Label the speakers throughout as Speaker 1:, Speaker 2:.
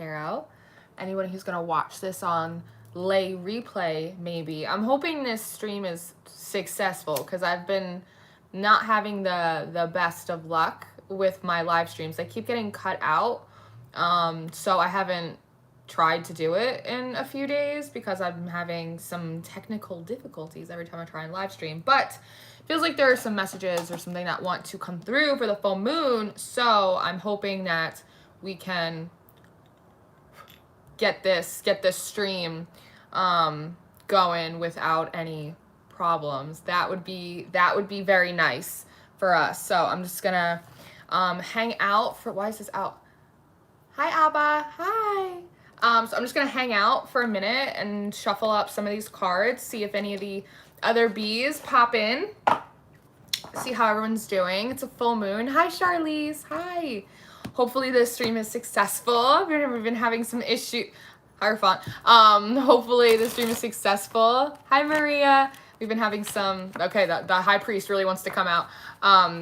Speaker 1: Tarot. Anyone who's going to watch this on lay replay, maybe. I'm hoping this stream is successful because I've been not having the best of luck with my live streams. They keep getting cut out. So I haven't tried to do it in a few days because I'm having some technical difficulties every time I try and live stream. But it feels like there are some messages or something that want to come through for the full moon. So I'm hoping that we can get this stream going without any problems. That would be very nice for us. So I'm just gonna hang out for, why is this out? Hi Abba, hi. So I'm just gonna hang out for a minute and shuffle up some of these cards, see if any of the other bees pop in, see how everyone's doing. It's a full moon. Hi Charlize, hi. Hopefully this stream is successful. We've been having some issue. Higher font. Hopefully this stream is successful. Hi Maria. We've been having some, okay, the high priest really wants to come out.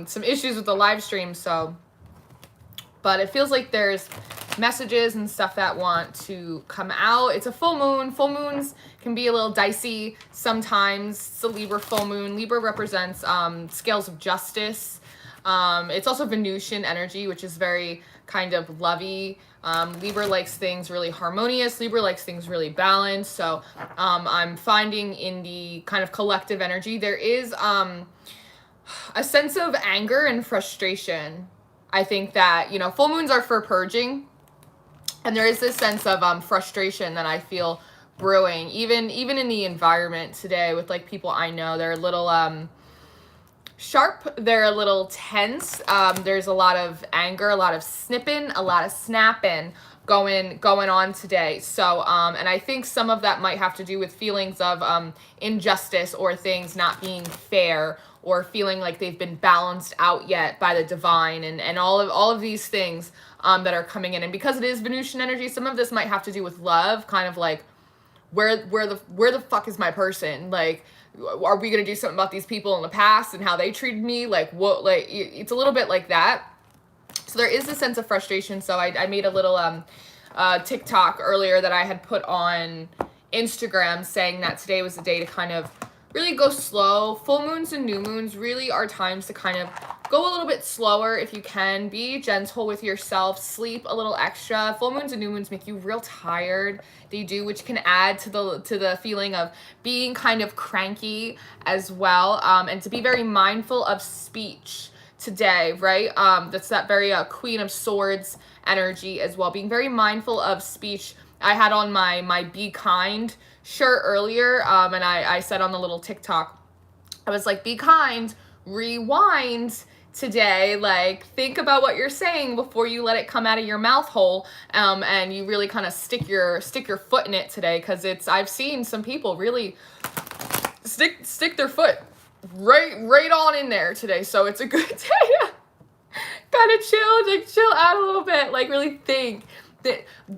Speaker 1: Some issues with the live stream, so, but it feels like there's messages and stuff that want to come out. It's a full moon. Full moons can be a little dicey sometimes. It's a Libra full moon. Libra represents scales of justice. It's also Venusian energy, which is very kind of lovey. Libra likes things really harmonious. Libra likes things really balanced. So I'm finding in the kind of collective energy, there is a sense of anger and frustration. I think that, you know, full moons are for purging. And there is this sense of frustration that I feel brewing. Even in the environment today with like people I know, they're a little sharp, they're a little tense. There's a lot of anger, a lot of snipping, a lot of snapping going on today. So and I think some of that might have to do with feelings of injustice or things not being fair or feeling like they've been balanced out yet by the divine and all of these things that are coming in. And because it is Venusian energy, some of this might have to do with love, kind of like where the fuck is my person? Like, are we gonna do something about these people in the past and how they treated me? Like, what? Like, it's a little bit like that. So there is a sense of frustration. So I made a little TikTok earlier that I had put on Instagram saying that today was the day to kind of really go slow. Full moons and new moons really are times to kind of go a little bit slower if you can. Be gentle with yourself. Sleep a little extra. Full moons and new moons make you real tired. They do, which can add to the feeling of being kind of cranky as well. And to be very mindful of speech today, right? That's that very Queen of Swords energy as well. Being very mindful of speech. I had on my Be Kind shirt earlier, and I said on the little TikTok, I was like, be kind, rewind today, like think about what you're saying before you let it come out of your mouth hole, and you really kind of stick your foot in it today, because I've seen some people really stick their foot right on in there today. So it's a good day to kind of chill out a little bit, like really think.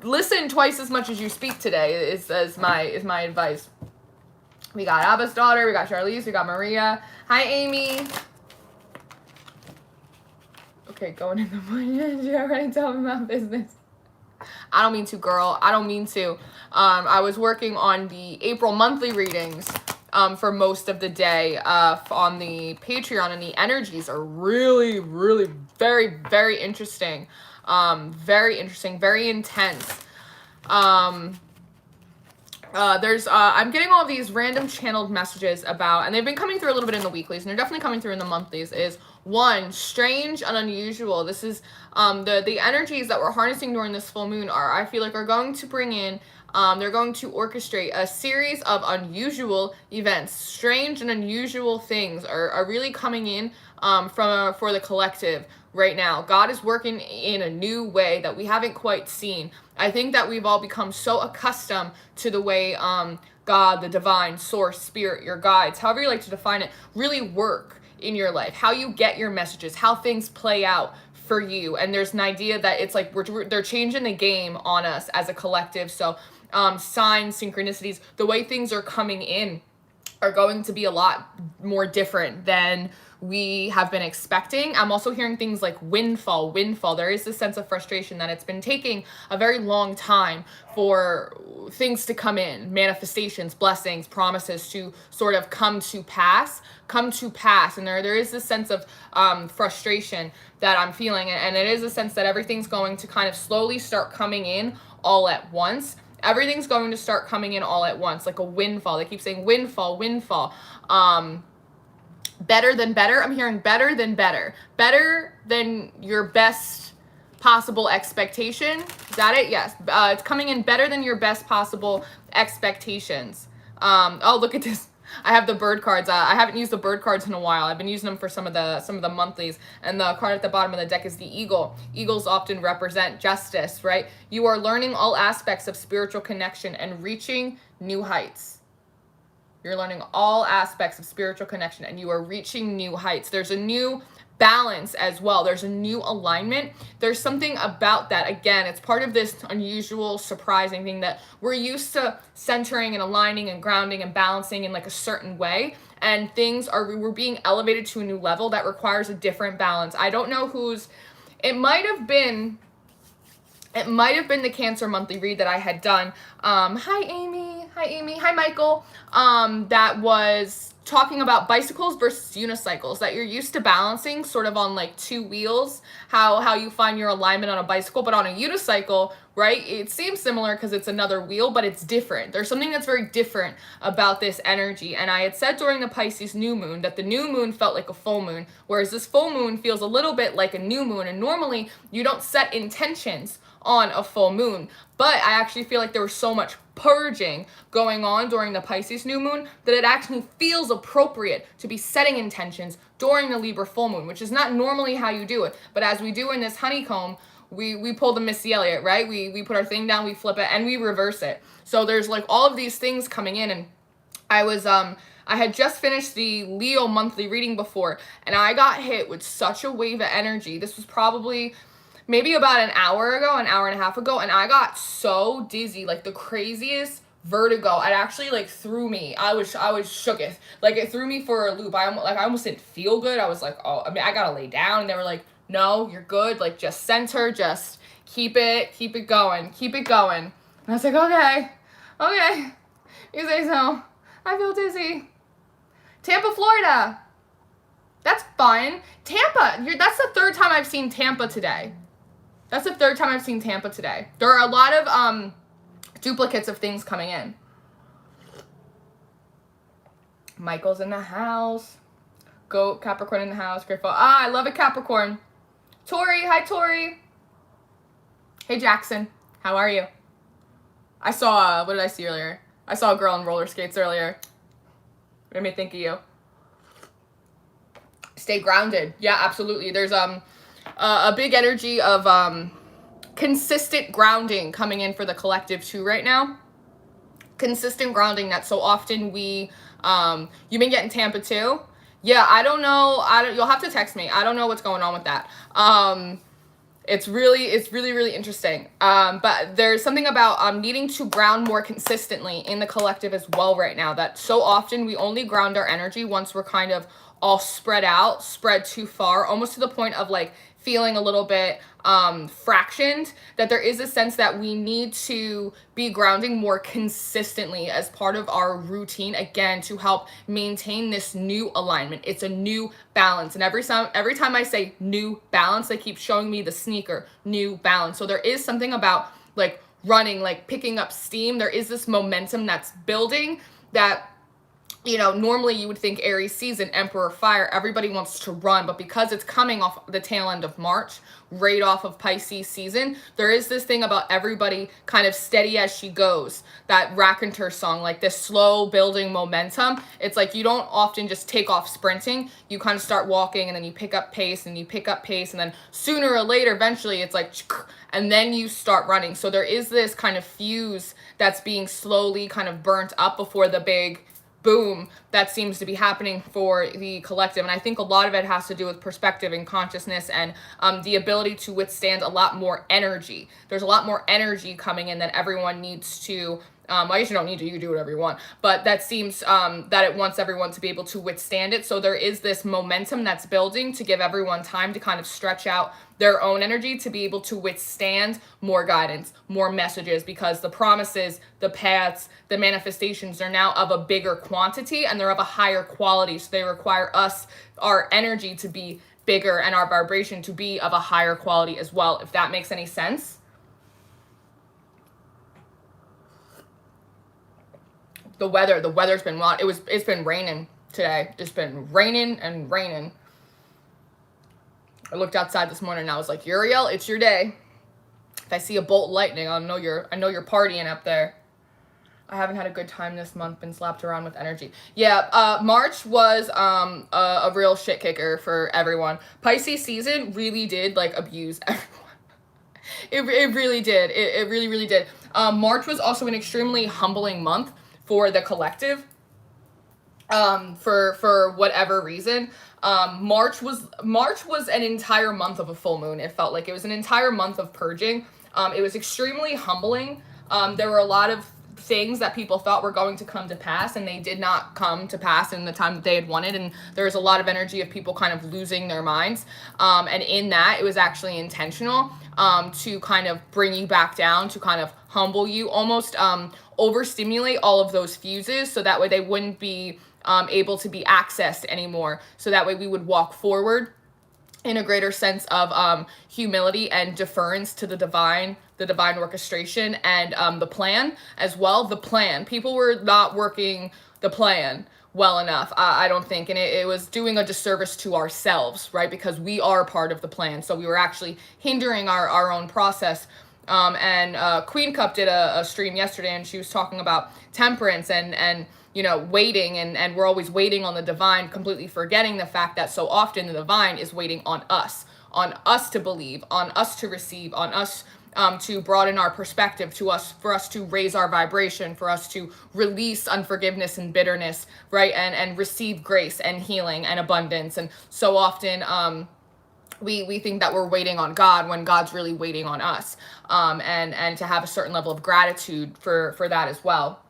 Speaker 1: Listen twice as much as you speak today is my advice. We got Abba's daughter, we got Charlize, we got Maria. Hi, Amy. Okay, going in the morning. You already tell me my business. I don't mean to, girl. I don't mean to. I was working on the April monthly readings for most of the day on the Patreon, and the energies are really, really very, very interesting. Very interesting, very intense. There's I'm getting all these random channeled messages about, and they've been coming through a little bit in the weeklies, and they're definitely coming through in the monthlies, is one, strange and unusual. This is the energies that we're harnessing during this full moon I feel like are going to bring in, they're going to orchestrate a series of unusual events. Strange and unusual things are really coming in for the collective right now. God is working in a new way that we haven't quite seen. I think that we've all become so accustomed to the way God, the divine, source, spirit, your guides, however you like to define it, really work in your life, how you get your messages, how things play out for you. And there's an idea that it's like they're changing the game on us as a collective. So signs, synchronicities, the way things are coming in are going to be a lot more different than we have been expecting. I'm also hearing things like windfall. There is this sense of frustration that it's been taking a very long time for things to come in, manifestations, blessings, promises to sort of come to pass. And there is this sense of frustration that I'm feeling, and it is a sense that everything's going to kind of slowly start coming in all at once. Everything's going to start coming in all at once, like a windfall. They keep saying windfall. Better than better. I'm hearing better than better. Better than your best possible expectation. Is that it? Yes. It's coming in better than your best possible expectations. Oh, look at this. I have the bird cards. I haven't used the bird cards in a while. I've been using them for some of the monthlies. And the card at the bottom of the deck is the eagle. Eagles often represent justice, right? You are learning all aspects of spiritual connection and reaching new heights. You're learning all aspects of spiritual connection and you are reaching new heights. There's a new balance as well. There's a new alignment. There's something about that. Again, it's part of this unusual, surprising thing that we're used to centering and aligning and grounding and balancing in like a certain way. And we're being elevated to a new level that requires a different balance. I don't know it might have been the Cancer monthly read that I had done. Hi, Amy. Hi, Michael. That was talking about bicycles versus unicycles, that you're used to balancing sort of on like two wheels, how you find your alignment on a bicycle, but on a unicycle, right? It seems similar because it's another wheel, but it's different. There's something that's very different about this energy. And I had said during the Pisces new moon that the new moon felt like a full moon, whereas this full moon feels a little bit like a new moon. And normally you don't set intentions on a full moon, but I actually feel like there was so much purging going on during the Pisces new moon that it actually feels appropriate to be setting intentions during the Libra full moon, which is not normally how you do it. But as we do in this honeycomb, we pull the Missy Elliott, right? We put our thing down, we flip it, and we reverse it. So there's like all of these things coming in, and I had just finished the Leo monthly reading before, and I got hit with such a wave of energy. This was probably maybe about an hour and a half ago, and I got so dizzy, like the craziest vertigo. It actually like threw me. I was shooketh. Like it threw me for a loop. I almost didn't feel good. I was like, oh, I mean, I gotta lay down. And they were like, no, you're good. Like just center, just keep it going. And I was like, okay, you say so. I feel dizzy. Tampa, Florida. That's fun. Tampa. That's the third time I've seen Tampa today. There are a lot of duplicates of things coming in. Michael's in the house. Goat, Capricorn in the house. Grateful. I love it, Capricorn. Tori. Hi, Tori. Hey, Jackson. How are you? I saw, what did I see earlier? I saw a girl on roller skates earlier. What made me think of you? Stay grounded. Yeah, absolutely. There's a big energy of consistent grounding coming in for the collective too right now. Consistent grounding that so often you've been getting Tampa too. Yeah, I don't know. You'll have to text me. I don't know what's going on with that. It's really interesting. But there's something about needing to ground more consistently in the collective as well right now, that so often we only ground our energy once we're kind of all spread too far, almost to the point of like feeling a little bit fractioned, that there is a sense that we need to be grounding more consistently as part of our routine, again, to help maintain this new alignment. It's a new balance. And every time I say new balance, they keep showing me the sneaker, new balance. So there is something about like running, like picking up steam. There is this momentum that's building that, you know, normally you would think Aries season, Emperor fire, everybody wants to run, but because it's coming off the tail end of March, right off of Pisces season, there is this thing about everybody kind of steady as she goes. That Raconteur song, like this slow building momentum. It's like you don't often just take off sprinting. You kind of start walking and then you pick up pace and you pick up pace, and then sooner or later, eventually it's like, and then you start running. So there is this kind of fuse that's being slowly kind of burnt up before the big boom that seems to be happening for the collective. And I think a lot of it has to do with perspective and consciousness and the ability to withstand a lot more energy. There's a lot more energy coming in that everyone needs to I guess you don't need to, you can do whatever you want, but that seems that it wants everyone to be able to withstand it. So there is this momentum that's building to give everyone time to kind of stretch out their own energy to be able to withstand more guidance, more messages, because the promises, the paths, the manifestations are now of a bigger quantity and they're of a higher quality. So they require us, our energy, to be bigger and our vibration to be of a higher quality as well, if that makes any sense. The weather's been wild. It's been raining today. It's been raining and raining. I looked outside this morning and I was like, Uriel, it's your day. If I see a bolt of lightning, I know you're partying up there. I haven't had a good time this month, been slapped around with energy. Yeah, March was a real shit kicker for everyone. Pisces season really did like abuse everyone. It really did. It really, really did. March was also an extremely humbling month for the collective, for whatever reason. March was an entire month of a full moon. It felt like it was an entire month of purging. It was extremely humbling. There were a lot of things that people thought were going to come to pass, and they did not come to pass in the time that they had wanted, and there was a lot of energy of people kind of losing their minds, and in that, it was actually intentional, to kind of bring you back down, to kind of humble you, almost overstimulate all of those fuses, so that way they wouldn't be able to be accessed anymore, so that way we would walk forward in a greater sense of humility and deference to the divine orchestration and the plan as well. The plan. People were not working the plan well enough, I don't think, and it was doing a disservice to ourselves, right? Because we are part of the plan, so we were actually hindering our own process. And Queen Cup did a stream yesterday, and she was talking about temperance and you know, waiting, and we're always waiting on the divine, completely forgetting the fact that so often the divine is waiting on us to believe, on us to receive, on us to broaden our perspective, for us to raise our vibration, for us to release unforgiveness and bitterness, right? And receive grace and healing and abundance. And so often, we think that we're waiting on God when God's really waiting on us, and to have a certain level of gratitude for that as well.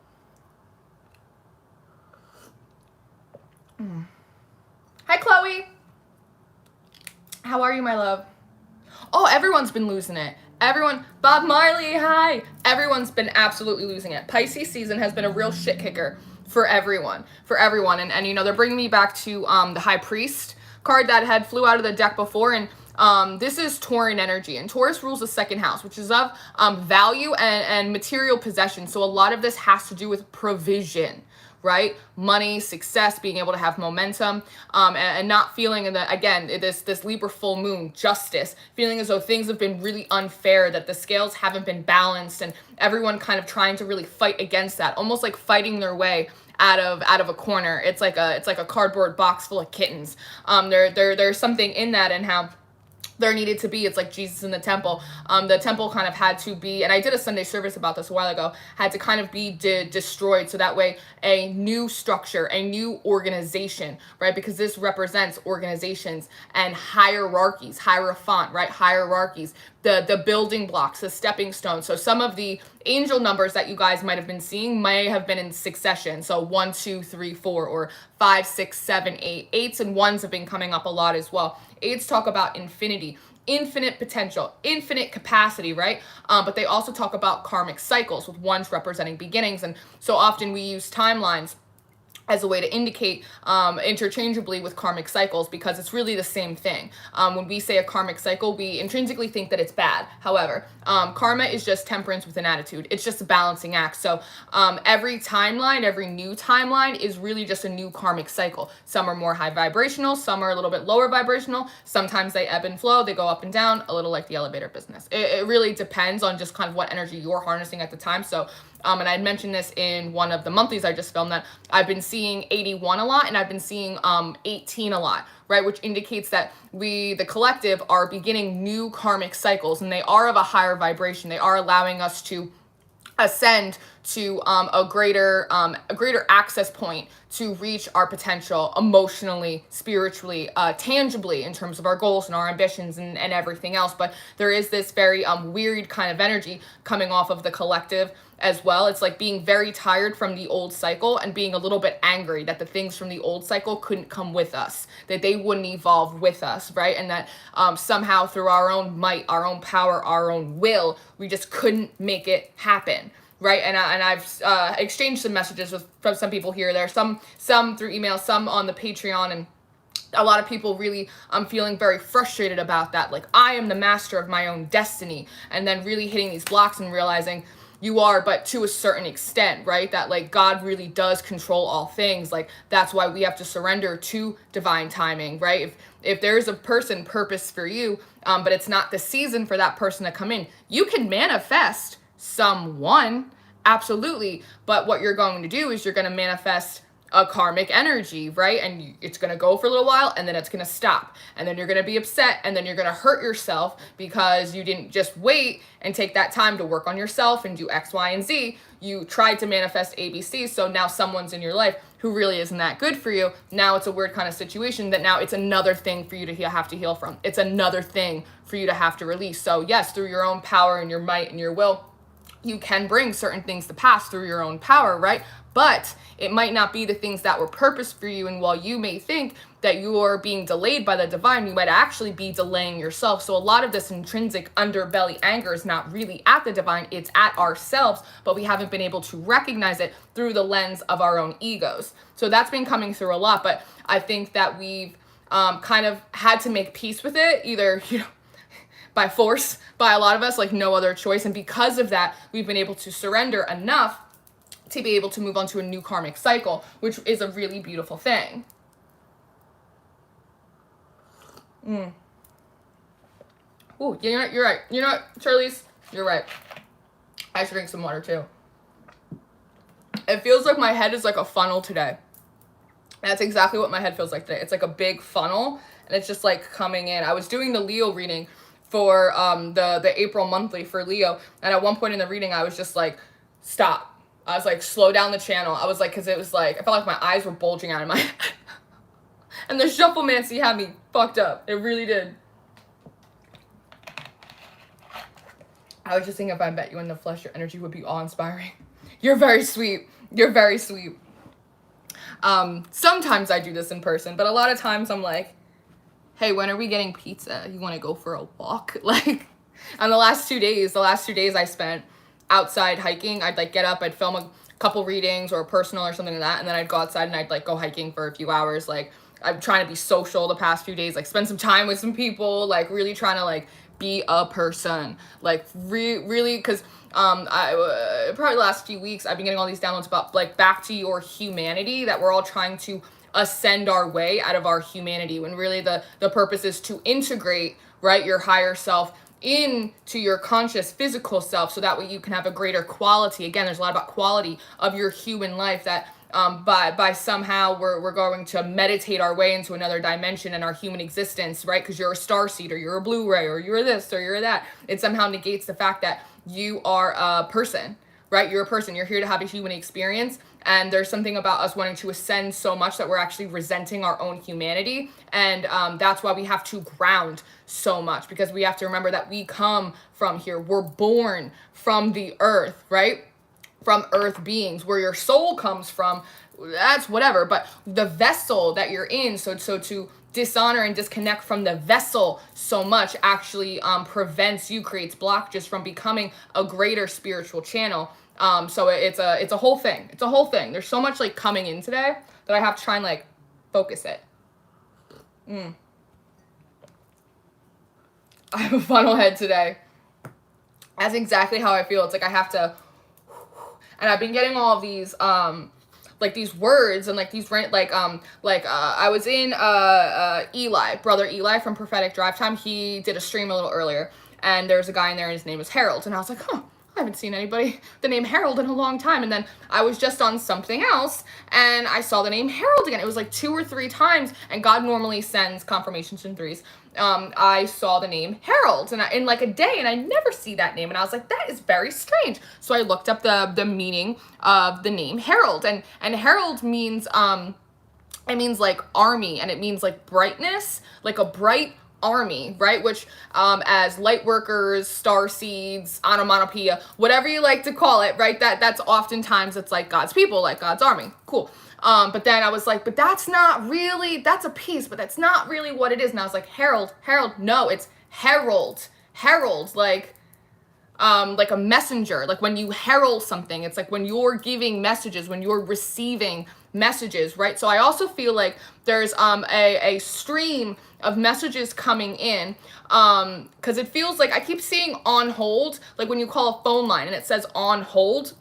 Speaker 1: Hi, Chloe. How are you, my love? Oh, everyone's been losing it. Everyone, Bob Marley, hi. Everyone's been absolutely losing it. Pisces season has been a real shit kicker for everyone. And you know, they're bringing me back to the High Priest card that had flew out of the deck before, and this is Tauran energy, and Taurus rules the second house, which is of value and material possession. So a lot of this has to do with provision, right? Money, success, being able to have momentum, and not feeling in the, again, this Libra full moon, justice, feeling as though things have been really unfair, that the scales haven't been balanced, and everyone kind of trying to really fight against that, almost like fighting their way out of a corner. It's like a cardboard box full of kittens. There's something in that, and how there needed to be, it's like Jesus in the temple. The temple kind of had to be, and I did a Sunday service about this a while ago, had to kind of be destroyed, so that way a new structure, a new organization, right? Because this represents organizations and hierarchies, hierophant, right? Hierarchies, the building blocks, the stepping stones. So some of the angel numbers that you guys might have been seeing may have been in succession. So 1, 2, 3, 4, or 5, 6, 7, 8. 8s and 1s have been coming up a lot as well. 8s talk about infinity, infinite potential, infinite capacity, right? But they also talk about karmic cycles, with 1s representing beginnings. And so often we use timelines as a way to indicate interchangeably with karmic cycles, because it's really the same thing. When we say a karmic cycle, we intrinsically think that it's bad. However, karma is just temperance with an attitude. It's just a balancing act. So every timeline, every new timeline is really just a new karmic cycle. Some are more high vibrational, some are a little bit lower vibrational. Sometimes they ebb and flow, they go up and down, a little like the elevator business. It really depends on just kind of what energy you're harnessing at the time. So and I mentioned this in one of the monthlies I just filmed, that I've been seeing 81 a lot, and I've been seeing 18 a lot, right? Which indicates that we, the collective, are beginning new karmic cycles, and they are of a higher vibration. They are allowing us to ascend to a greater access point to reach our potential emotionally, spiritually, tangibly, in terms of our goals and our ambitions and everything else. But there is this very weird kind of energy coming off of the collective as well. It's like being very tired from the old cycle and being a little bit angry that the things from the old cycle couldn't come with us, that they wouldn't evolve with us, right? And that somehow through our own might, our own power, our own will, we just couldn't make it happen. Right, and I've exchanged some messages from some people here. There, some through email, some on the Patreon, and a lot of people really feeling very frustrated about that. Like, I am the master of my own destiny, and then really hitting these blocks and realizing you are, but to a certain extent, right? That like God really does control all things. Like, that's why we have to surrender to divine timing, right? If there's a person purpose for you, but it's not the season for that person to come in, you can manifest someone, absolutely, but what you're going to do is you're going to manifest a karmic energy, right? And it's going to go for a little while, and then it's going to stop, and then you're going to be upset, and then you're going to hurt yourself because you didn't just wait and take that time to work on yourself and do X, Y, and Z. You tried to manifest ABC, so now someone's in your life who really isn't that good for you. Now it's a weird kind of situation that now it's another thing for you to have to heal from. It's another thing for you to have to release. So yes, through your own power and your might and your will, you can bring certain things to pass through your own power, right? But it might not be the things that were purposed for you. And while you may think that you are being delayed by the divine, you might actually be delaying yourself. So a lot of this intrinsic underbelly anger is not really at the divine, it's at ourselves, but we haven't been able to recognize it through the lens of our own egos. So that's been coming through a lot, but I think that we've kind of had to make peace with it, either, by force, by a lot of us, like no other choice. And because of that, we've been able to surrender enough to be able to move on to a new karmic cycle, which is a really beautiful thing. Ooh, you're right. You know what, Charlize? You're right. I should drink some water too. It feels like my head is like a funnel today. That's exactly what my head feels like today. It's like a big funnel, and it's just like coming in. I was doing the Leo reading for the April monthly for Leo, and at one point in the reading I was just like, stop. I was like, slow down the channel. I was like, because it was like, I felt like my eyes were bulging out of my head. And the shufflemancy had me fucked up. It really did. I was just thinking, if I met you in the flesh, your energy would be awe-inspiring. You're very sweet. You're very sweet. Sometimes I do this in person, but a lot of times I'm like, hey, when are we getting pizza? You want to go for a walk? Like, on the last 2 days I spent outside hiking. I'd like get up, I'd film a couple readings or a personal or something like that, and then I'd go outside and I'd like go hiking for a few hours. Like, I'm trying to be social the past few days, like spend some time with some people, like really trying to like be a person, like really, because I probably the last few weeks I've been getting all these downloads about like back to your humanity, that we're all trying to ascend our way out of our humanity, when really the purpose is to integrate, right, your higher self into your conscious physical self, so that way you can have a greater quality. Again, there's a lot about quality of your human life, that by somehow we're going to meditate our way into another dimension in our human existence, right? Because you're a starseed, or you're a Blu-ray, or you're this, or you're that. It somehow negates the fact that you are a person, right? You're a person. You're here to have a human experience. And there's something about us wanting to ascend so much that we're actually resenting our own humanity. And that's why we have to ground so much, because we have to remember that we come from here. We're born from the earth, right? From earth beings. Where your soul comes from, that's whatever. But the vessel that you're in, so to dishonor and disconnect from the vessel so much actually prevents you, creates blockages from becoming a greater spiritual channel. So it's a whole thing. It's a whole thing. There's so much like coming in today that I have to try and like focus it. I have a funnel head today. That's exactly how I feel. It's like I have to, and I've been getting all of these like these words and like these I was in brother Eli from Prophetic Drive Time. He did a stream a little earlier, and there's a guy in there and his name is Harold, and I was like, huh, I haven't seen anybody the name Harold in a long time. And then I was just on something else and I saw the name Harold again. It was like 2 or 3 times, and God normally sends confirmations in threes. I saw the name Harold in like a day, and I never see that name. And I was like, that is very strange. So I looked up the meaning of the name Harold, and Harold means, it means like army, and it means like brightness, like a bright army, right? Which as light workers, star seeds, onomatopoeia, whatever you like to call it, right? That's oftentimes it's like God's people, like God's army. Cool. But then I was like, but that's not really, that's a piece, but that's not really what it is. And I was like, Harold, no, it's herald, like a messenger. Like when you herald something, it's like when you're giving messages, when you're receiving messages, right? So I also feel like there's a stream of messages coming in, because it feels like I keep seeing on hold, like when you call a phone line and it says on hold.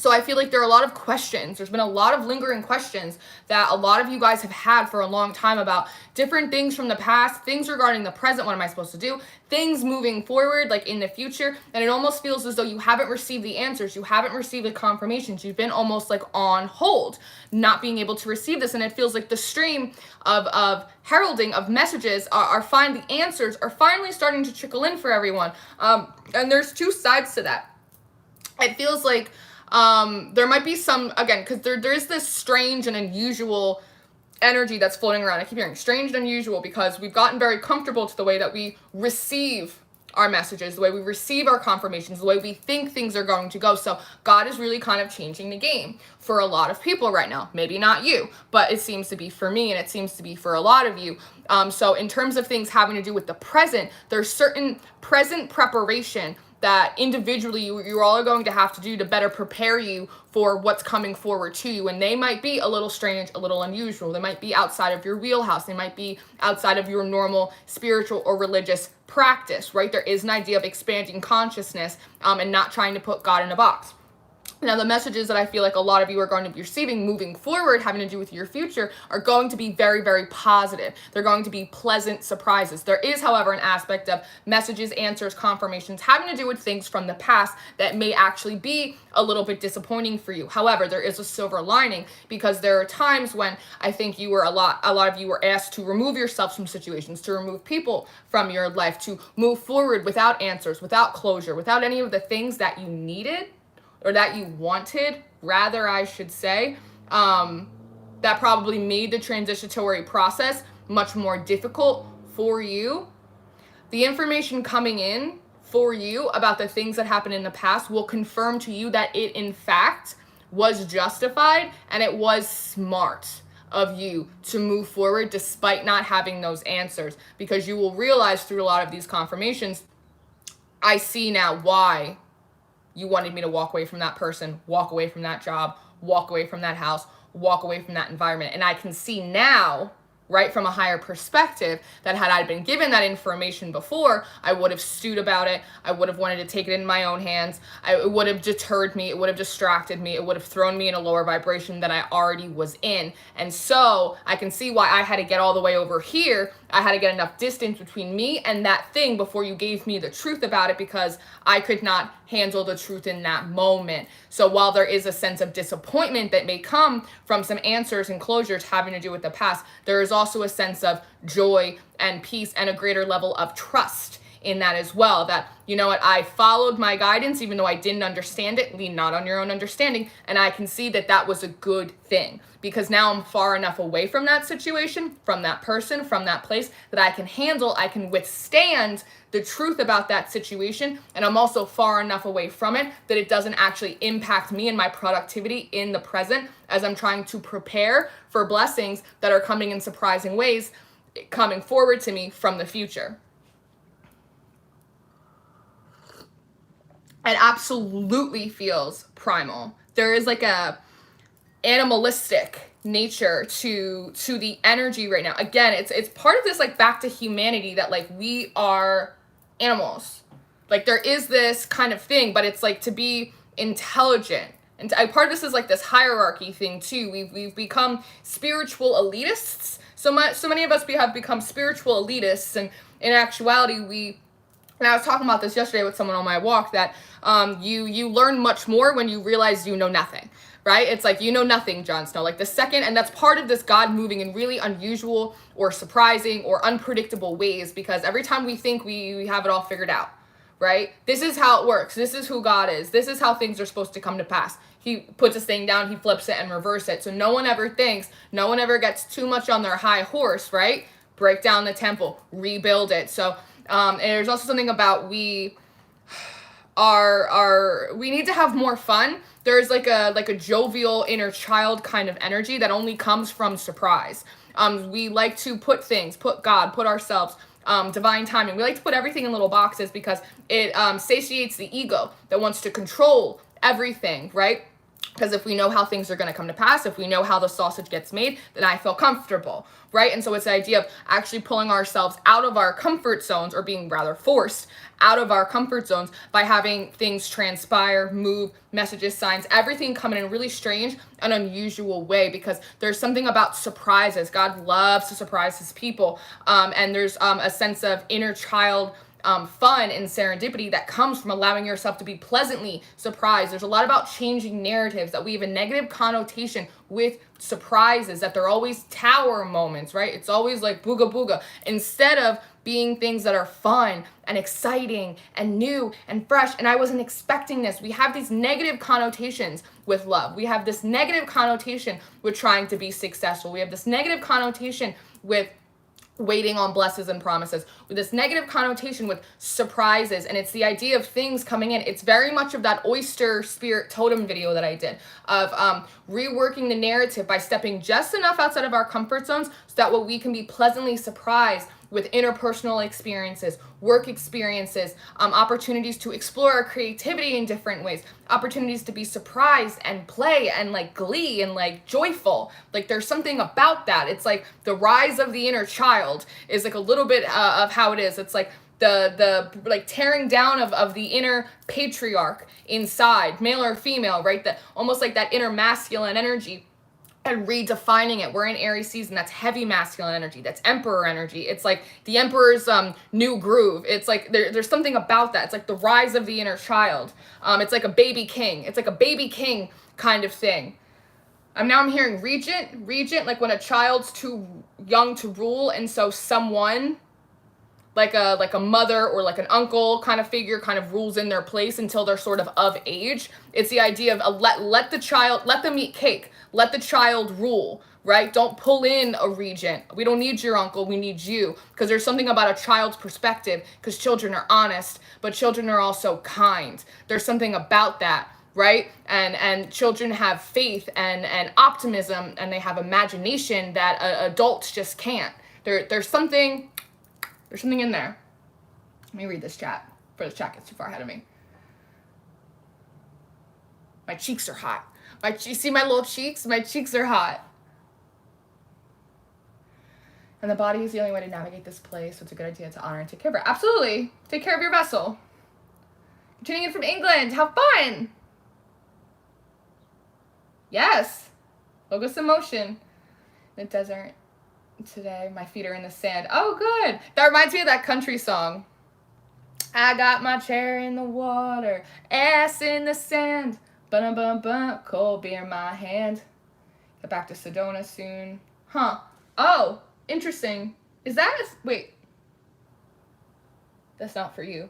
Speaker 1: So I feel like there are a lot of questions. There's been a lot of lingering questions that a lot of you guys have had for a long time about different things from the past, things regarding the present, what am I supposed to do, things moving forward, like in the future. And it almost feels as though you haven't received the answers. You haven't received the confirmations. You've been almost like on hold, not being able to receive this. And it feels like the stream of heralding of messages are fine. The answers are finally starting to trickle in for everyone. And there's 2 sides to that. It feels like there might be some, again, because there's this strange and unusual energy that's floating around. I keep hearing strange and unusual because we've gotten very comfortable to the way that we receive our messages, the way we receive our confirmations, the way we think things are going to go. So God is really kind of changing the game for a lot of people right now. Maybe not you, but it seems to be for me, and it seems to be for a lot of you. So in terms of things having to do with the present, there's certain present preparation that individually you all are going to have to do to better prepare you for what's coming forward to you. And they might be a little strange, a little unusual. They might be outside of your wheelhouse. They might be outside of your normal spiritual or religious practice, right? There is an idea of expanding consciousness and not trying to put God in a box. Now, the messages that I feel like a lot of you are going to be receiving moving forward, having to do with your future, are going to be very, very positive. They're going to be pleasant surprises. There is, however, an aspect of messages, answers, confirmations having to do with things from the past that may actually be a little bit disappointing for you. However, there is a silver lining, because there are times when I think you were a lot of you were asked to remove yourselves from situations, to remove people from your life, to move forward without answers, without closure, without any of the things that you needed, or that you wanted, rather, I should say, that probably made the transitory process much more difficult for you. The information coming in for you about the things that happened in the past will confirm to you that it, in fact, was justified and it was smart of you to move forward despite not having those answers, because you will realize through a lot of these confirmations, I see now why you wanted me to walk away from that person, walk away from that job, walk away from that house, walk away from that environment. And I can see now, right, from a higher perspective, that had I been given that information before, I would have stewed about it. I would have wanted to take it in my own hands. It would have deterred me. It would have distracted me. It would have thrown me in a lower vibration that I already was in. And so I can see why I had to get all the way over here. I had to get enough distance between me and that thing before you gave me the truth about it, because I could not handle the truth in that moment. So while there is a sense of disappointment that may come from some answers and closures having to do with the past, there is also a sense of joy and peace and a greater level of trust in that as well. That, you know what, I followed my guidance even though I didn't understand it. Lean not on your own understanding. And I can see that that was a good thing, because now I'm far enough away from that situation, from that person, from that place, that I can withstand the truth about that situation. And I'm also far enough away from it that it doesn't actually impact me and my productivity in the present as I'm trying to prepare for blessings that are coming in surprising ways, coming forward to me from the future. It absolutely feels primal. There is like a animalistic nature to the energy right now. Again, it's part of this like back to humanity, that like we are animals. Like there is this kind of thing, but it's like to be intelligent. And part of this is like this hierarchy thing too. We've become spiritual elitists. So many of us have become spiritual elitists, and in actuality, we And I was talking about this yesterday with someone on my walk, that you learn much more when you realize you know nothing, right? It's like, you know nothing, Jon Snow. Like the second, and that's part of this God moving in really unusual or surprising or unpredictable ways, because every time we think we have it all figured out, right? This is how it works. This is who God is. This is how things are supposed to come to pass. He puts this thing down, he flips it and reverses it. So no one ever thinks, no one ever gets too much on their high horse, right? Break down the temple, rebuild it. So and there's also something about we need to have more fun. There's like a jovial inner child kind of energy that only comes from surprise. We like to put God, put ourselves, divine timing. We like to put everything in little boxes because it satiates the ego that wants to control everything, right? Because if we know how things are going to come to pass, if we know how the sausage gets made, then I feel comfortable, right? And so it's the idea of actually pulling ourselves out of our comfort zones, or being rather forced out of our comfort zones by having things transpire, move, messages, signs, everything come in a really strange and unusual way, because there's something about surprises. God loves to surprise his people. And there's a sense of inner child fun and serendipity that comes from allowing yourself to be pleasantly surprised. There's a lot about changing narratives, that we have a negative connotation with surprises, that they're always tower moments, right? It's always like booga booga, instead of being things that are fun and exciting and new and fresh. And I wasn't expecting this. We have these negative connotations with love. We have this negative connotation with trying to be successful. We have this negative connotation with waiting on blessings and promises, with this negative connotation with surprises. And it's the idea of things coming in. It's very much of that oyster spirit totem video that I did, of reworking the narrative by stepping just enough outside of our comfort zones so that way we can be pleasantly surprised with interpersonal experiences, work experiences, opportunities to explore our creativity in different ways, opportunities to be surprised and play and like glee and like joyful. Like there's something about that. It's like the rise of the inner child is like a little bit of how it is. It's like the like tearing down of the inner patriarch inside, male or female, right? That almost like that inner masculine energy, and redefining it. We're in Aries season. That's heavy masculine energy. That's emperor energy. It's like the emperor's new groove. It's like there's something about that. It's like the rise of the inner child. It's like a baby king. It's like a baby king kind of thing. Now I'm hearing regent, like when a child's too young to rule, and so someone like a mother or like an uncle kind of figure kind of rules in their place until they're sort of age. It's the idea of let the child, let them eat cake. Let the child rule, right? Don't pull in a regent. We don't need your uncle, we need you. Because there's something about a child's perspective, because children are honest, but children are also kind. There's something about that, right? And children have faith and optimism, and they have imagination that adults just can't. There's something in there. Let me read this chat, for this chat gets too far ahead of me. My cheeks are hot. You see my little cheeks? My cheeks are hot. And the body is the only way to navigate this place, so it's a good idea to honor and take care of it. Absolutely. Take care of your vessel. You're tuning in from England. How fun. Yes. Focus in motion. The desert today. My feet are in the sand. Oh, good. That reminds me of that country song. I got my chair in the water, ass in the sand. Bum, cold beer in my hand. Get back to Sedona soon. Huh. Oh, interesting. Is that wait. That's not for you.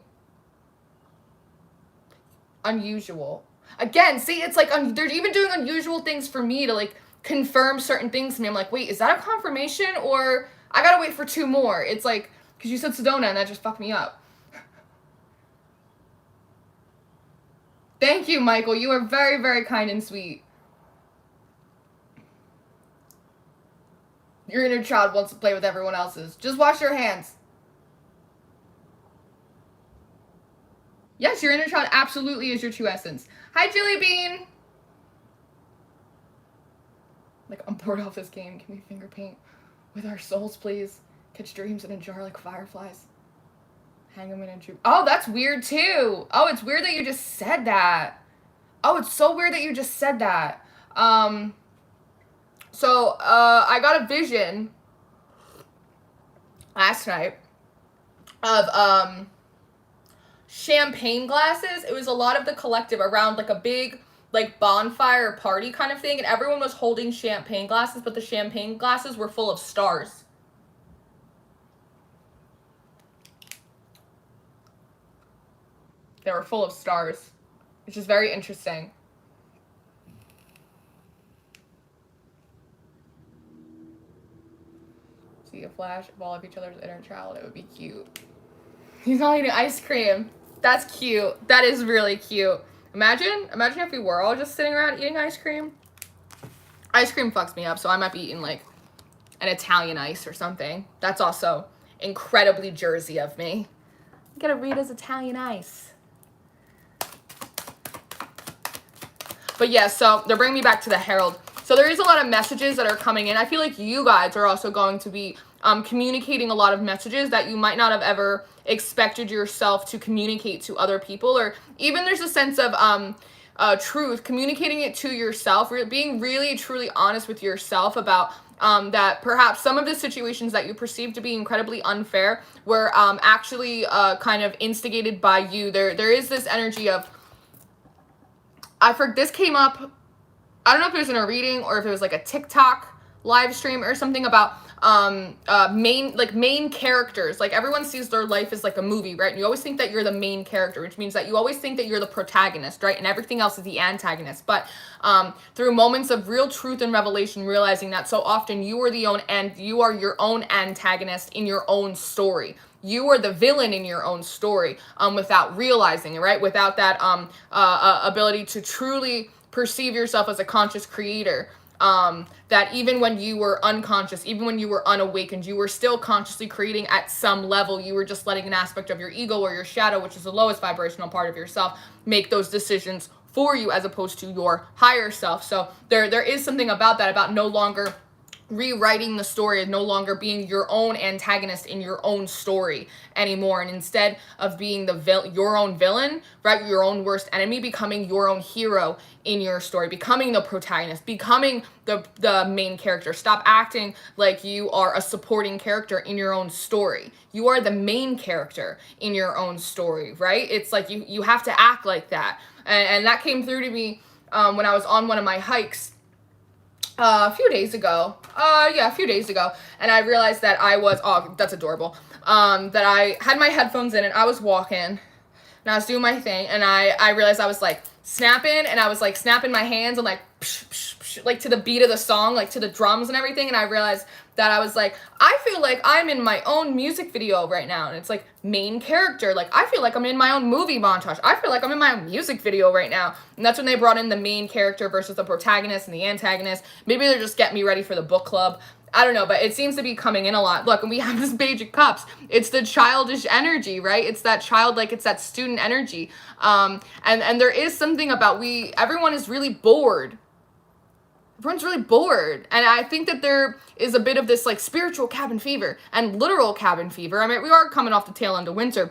Speaker 1: Unusual. Again, see, it's like they're even doing unusual things for me to like confirm certain things to me. I'm like, wait, is that a confirmation, or I gotta wait for 2 more? It's like, because you said Sedona and that just fucked me up. Thank you, Michael. You are very, very kind and sweet. Your inner child wants to play with everyone else's. Just wash your hands. Yes, your inner child absolutely is your true essence. Hi, Jilly Bean. Like, I'm bored off this game. Can we finger paint with our souls, please? Catch dreams in a jar like fireflies. Hang them in a droop. Oh, that's weird too. Oh, it's weird that you just said that. Oh, it's so weird that you just said that. So I got a vision last night of champagne glasses. It was a lot of the collective around like a big like bonfire party kind of thing, and everyone was holding champagne glasses, but the champagne glasses were full of stars. They were full of stars, which is very interesting. See a flash of all of each other's inner child. It would be cute. He's not eating ice cream. That's cute. That is really cute. Imagine if we were all just sitting around eating ice cream. Ice cream fucks me up, so I might be eating like an Italian ice or something. That's also incredibly Jersey of me. I gotta read as Italian ice. But yeah, so they're bringing me back to the Herald. So there is a lot of messages that are coming in. I feel like you guys are also going to be communicating a lot of messages that you might not have ever expected yourself to communicate to other people, or even there's a sense of truth, communicating it to yourself, being really truly honest with yourself about that perhaps some of the situations that you perceive to be incredibly unfair were actually kind of instigated by you. There is this energy of, this came up, I don't know if it was in a reading or if it was like a TikTok live stream or something about main characters. Like everyone sees their life as like a movie, right? And you always think that you're the main character, which means that you always think that you're the protagonist, right? And everything else is the antagonist. But through moments of real truth and revelation, realizing that so often you are you are your own antagonist in your own story. You are the villain in your own story without realizing it, right? Without that ability to truly perceive yourself as a conscious creator. That even when you were unconscious, even when you were unawakened, you were still consciously creating at some level. You were just letting an aspect of your ego or your shadow, which is the lowest vibrational part of yourself, make those decisions for you as opposed to your higher self. So there is something about that, about no longer rewriting the story, no longer being your own antagonist in your own story anymore, and instead of being your own villain, right, your own worst enemy, becoming your own hero in your story, becoming the protagonist, becoming the main character. Stop acting like you are a supporting character in your own story. You are the main character in your own story, right? It's like you have to act like that, and that came through to me when I was on one of my hikes a few days ago, and I realized that I was, oh, that's adorable, that I had my headphones in and I was walking and I was doing my thing, and I realized I was like snapping, and I was like snapping my hands and like psh, psh, psh, like to the beat of the song, like to the drums and everything, and I realized that I was like, I feel like I'm in my own music video right now, and it's like main character, like I feel like I'm in my own movie montage, I feel like I'm in my own music video right now. And that's when they brought in the main character versus the protagonist and the antagonist. Maybe they're just getting me ready for the book club, I don't know, but it seems to be coming in a lot. Look, and we have this Page of Cups. It's the childish energy, right? It's that childlike, it's that student energy. And there is something about everyone is really bored. Everyone's really bored. And I think that there is a bit of this like spiritual cabin fever and literal cabin fever. I mean, we are coming off the tail end of winter,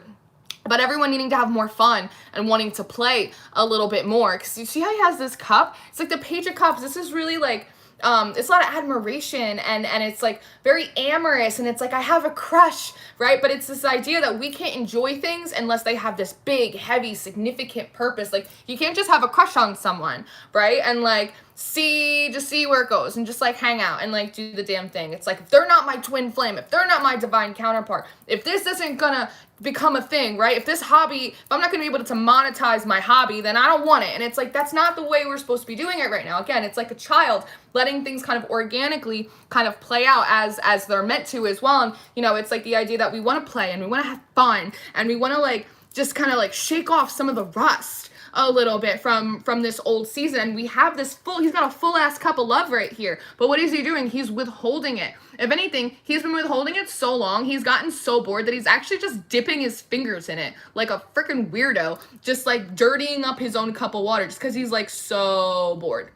Speaker 1: but everyone needing to have more fun and wanting to play a little bit more. Because you see how he has this cup? It's like the Page of Cups. This is really like, it's a lot of admiration, and it's like very amorous, and it's like I have a crush, right? But it's this idea that we can't enjoy things unless they have this big, heavy, significant purpose. Like you can't just have a crush on someone, right? And like just see where it goes and just like hang out and like do the damn thing. It's like if they're not my twin flame, if they're not my divine counterpart, if this isn't gonna become a thing, right? If this hobby, if I'm not gonna be able to monetize my hobby, then I don't want it. And it's like that's not the way we're supposed to be doing it right now. Again, it's like a child letting things kind of organically kind of play out as they're meant to as well. And you know, it's like the idea that we want to play and we want to have fun and we want to like just kind of like shake off some of the rust a little bit from this old season. We have this he's got a full ass cup of love right here, but what is he doing? He's withholding it. If anything, he's been withholding it so long, he's gotten so bored that he's actually just dipping his fingers in it like a freaking weirdo, just like dirtying up his own cup of water just because he's like so bored.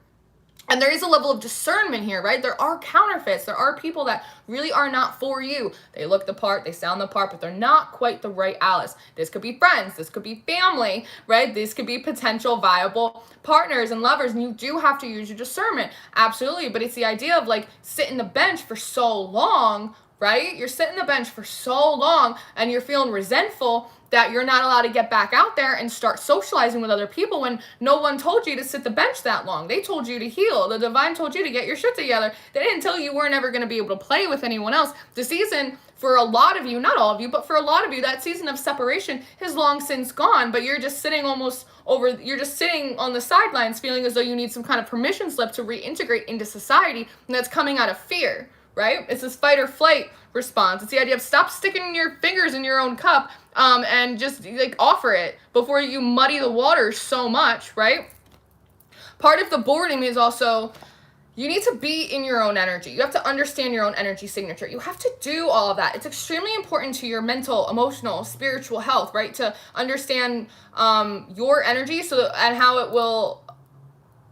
Speaker 1: And there is a level of discernment here, right? There are counterfeits. There are people that really are not for you. They look the part, they sound the part, but they're not quite the right Alice. This could be friends, this could be family, right? These could be potential viable partners and lovers, and you do have to use your discernment, absolutely. But it's the idea of like sitting the bench for so long, right? You're sitting the bench for so long and you're feeling resentful that you're not allowed to get back out there and start socializing with other people when no one told you to sit the bench that long. They told you to heal. The divine told you to get your shit together. They didn't tell you weren't ever going to be able to play with anyone else. The season, for a lot of you, not all of you, but for a lot of you, that season of separation has long since gone, but you're just sitting you're just sitting on the sidelines feeling as though you need some kind of permission slip to reintegrate into society, and that's coming out of fear, right? It's this fight or flight response. It's the idea of stop sticking your fingers in your own cup and just like offer it before you muddy the waters so much, right? Part of the boredom is also you need to be in your own energy. You have to understand your own energy signature. You have to do all of that. It's extremely important to your mental, emotional, spiritual health, right? To understand your energy and how it will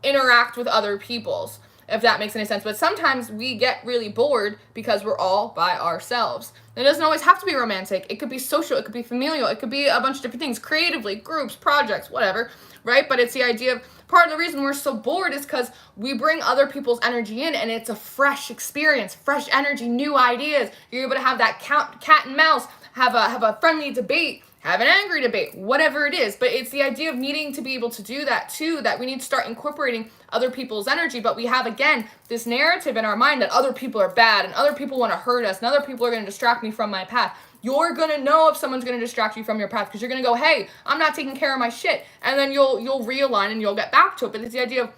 Speaker 1: interact with other people's, if that makes any sense. But sometimes we get really bored because we're all by ourselves. It doesn't always have to be romantic. It could be social. It could be familial. It could be a bunch of different things, creatively, groups, projects, whatever, right? But it's the idea of part of the reason we're so bored is because we bring other people's energy in, and it's a fresh experience, fresh energy, new ideas. You're able to have that cat and mouse, have a friendly debate, have an angry debate, whatever it is. But it's the idea of needing to be able to do that too, that we need to start incorporating other people's energy. But we have, again, this narrative in our mind that other people are bad and other people want to hurt us and other people are going to distract me from my path. You're going to know if someone's going to distract you from your path because you're going to go, hey, I'm not taking care of my shit. And then you'll realign and you'll get back to it. But it's the idea of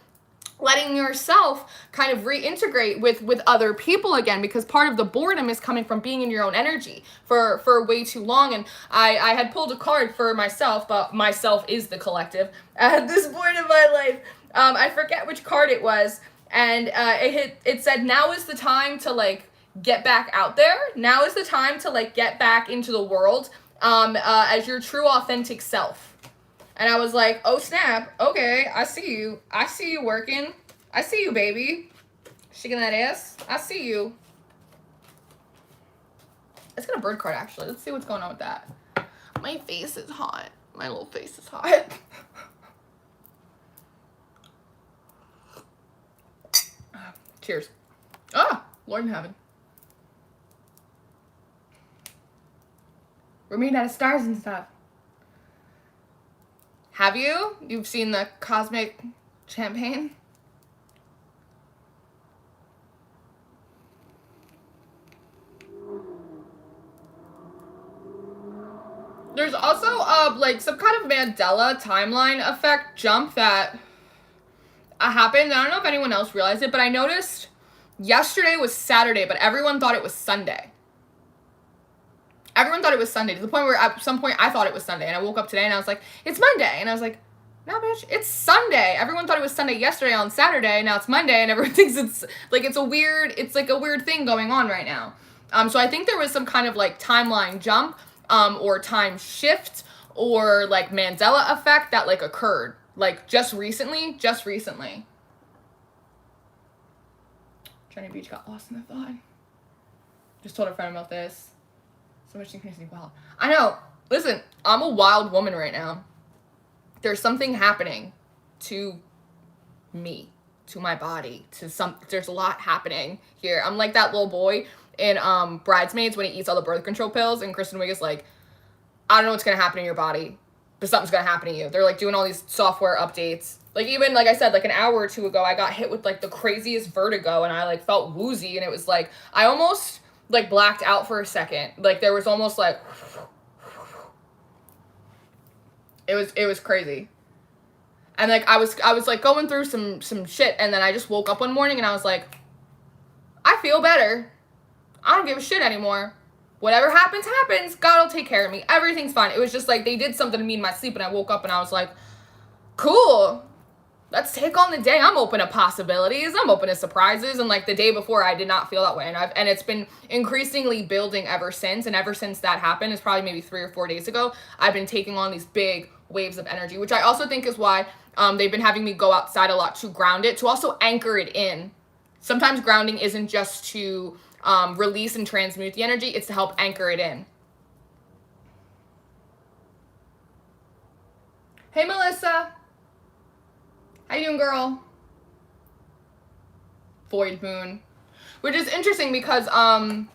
Speaker 1: letting yourself kind of reintegrate with other people again, because part of the boredom is coming from being in your own energy for way too long. And I had pulled a card for myself, but myself is the collective at this point in my life. I forget which card it was. And it said, now is the time to like get back out there. Now is the time to like get back into the world as your true authentic self. And I was like, oh snap, okay, I see you. I see you working. I see you, baby. Shaking that ass. I see you. It's got a bird card, actually. Let's see what's going on with that. My face is hot. My little face is hot. Cheers. Ah, Lord in heaven. We're made out of stars and stuff. Have you? You've seen the cosmic champagne? There's also like some kind of Mandela timeline effect jump that happened. I don't know if anyone else realized it, but I noticed yesterday was Saturday, but everyone thought it was Sunday. Everyone thought it was Sunday, to the point where at some point I thought it was Sunday, and I woke up today and I was like, it's Monday, and I was like, no, bitch, it's Sunday. Everyone thought it was Sunday yesterday on Saturday, now it's Monday, and everyone thinks it's like a weird thing going on right now. So I think there was some kind of like timeline jump, or time shift, or like Mandela effect that like occurred, like just recently. Johnny Beach got lost in the thought. Just told a friend about this. So much synchronicity, wild. I know. Listen, I'm a wild woman right now. There's something happening to me, to my body, there's a lot happening here. I'm like that little boy in Bridesmaids when he eats all the birth control pills, and Kristen Wiig is like, I don't know what's gonna happen in your body, but something's gonna happen to you. They're like doing all these software updates. Like even, like I said, like an hour or two ago, I got hit with like the craziest vertigo, and I like felt woozy, and it was like, I almost like blacked out for a second. Like there was almost like, it was crazy. And like I was like going through some shit, and then I just woke up one morning and I was like, I feel better. I don't give a shit anymore. Whatever happens, happens. God will take care of me. Everything's fine. It was just like they did something to me in my sleep, and I woke up and I was like, cool. Let's take on the day. I'm open to possibilities. I'm open to surprises. And like the day before, I did not feel that way. And it's been increasingly building ever since. And ever since that happened, it's probably maybe 3 or 4 days ago, I've been taking on these big waves of energy, which I also think is why they've been having me go outside a lot to ground it, to also anchor it in. Sometimes grounding isn't just to release and transmute the energy. It's to help anchor it in. Hey, Melissa. How you doing, girl? Void moon. Which is interesting because I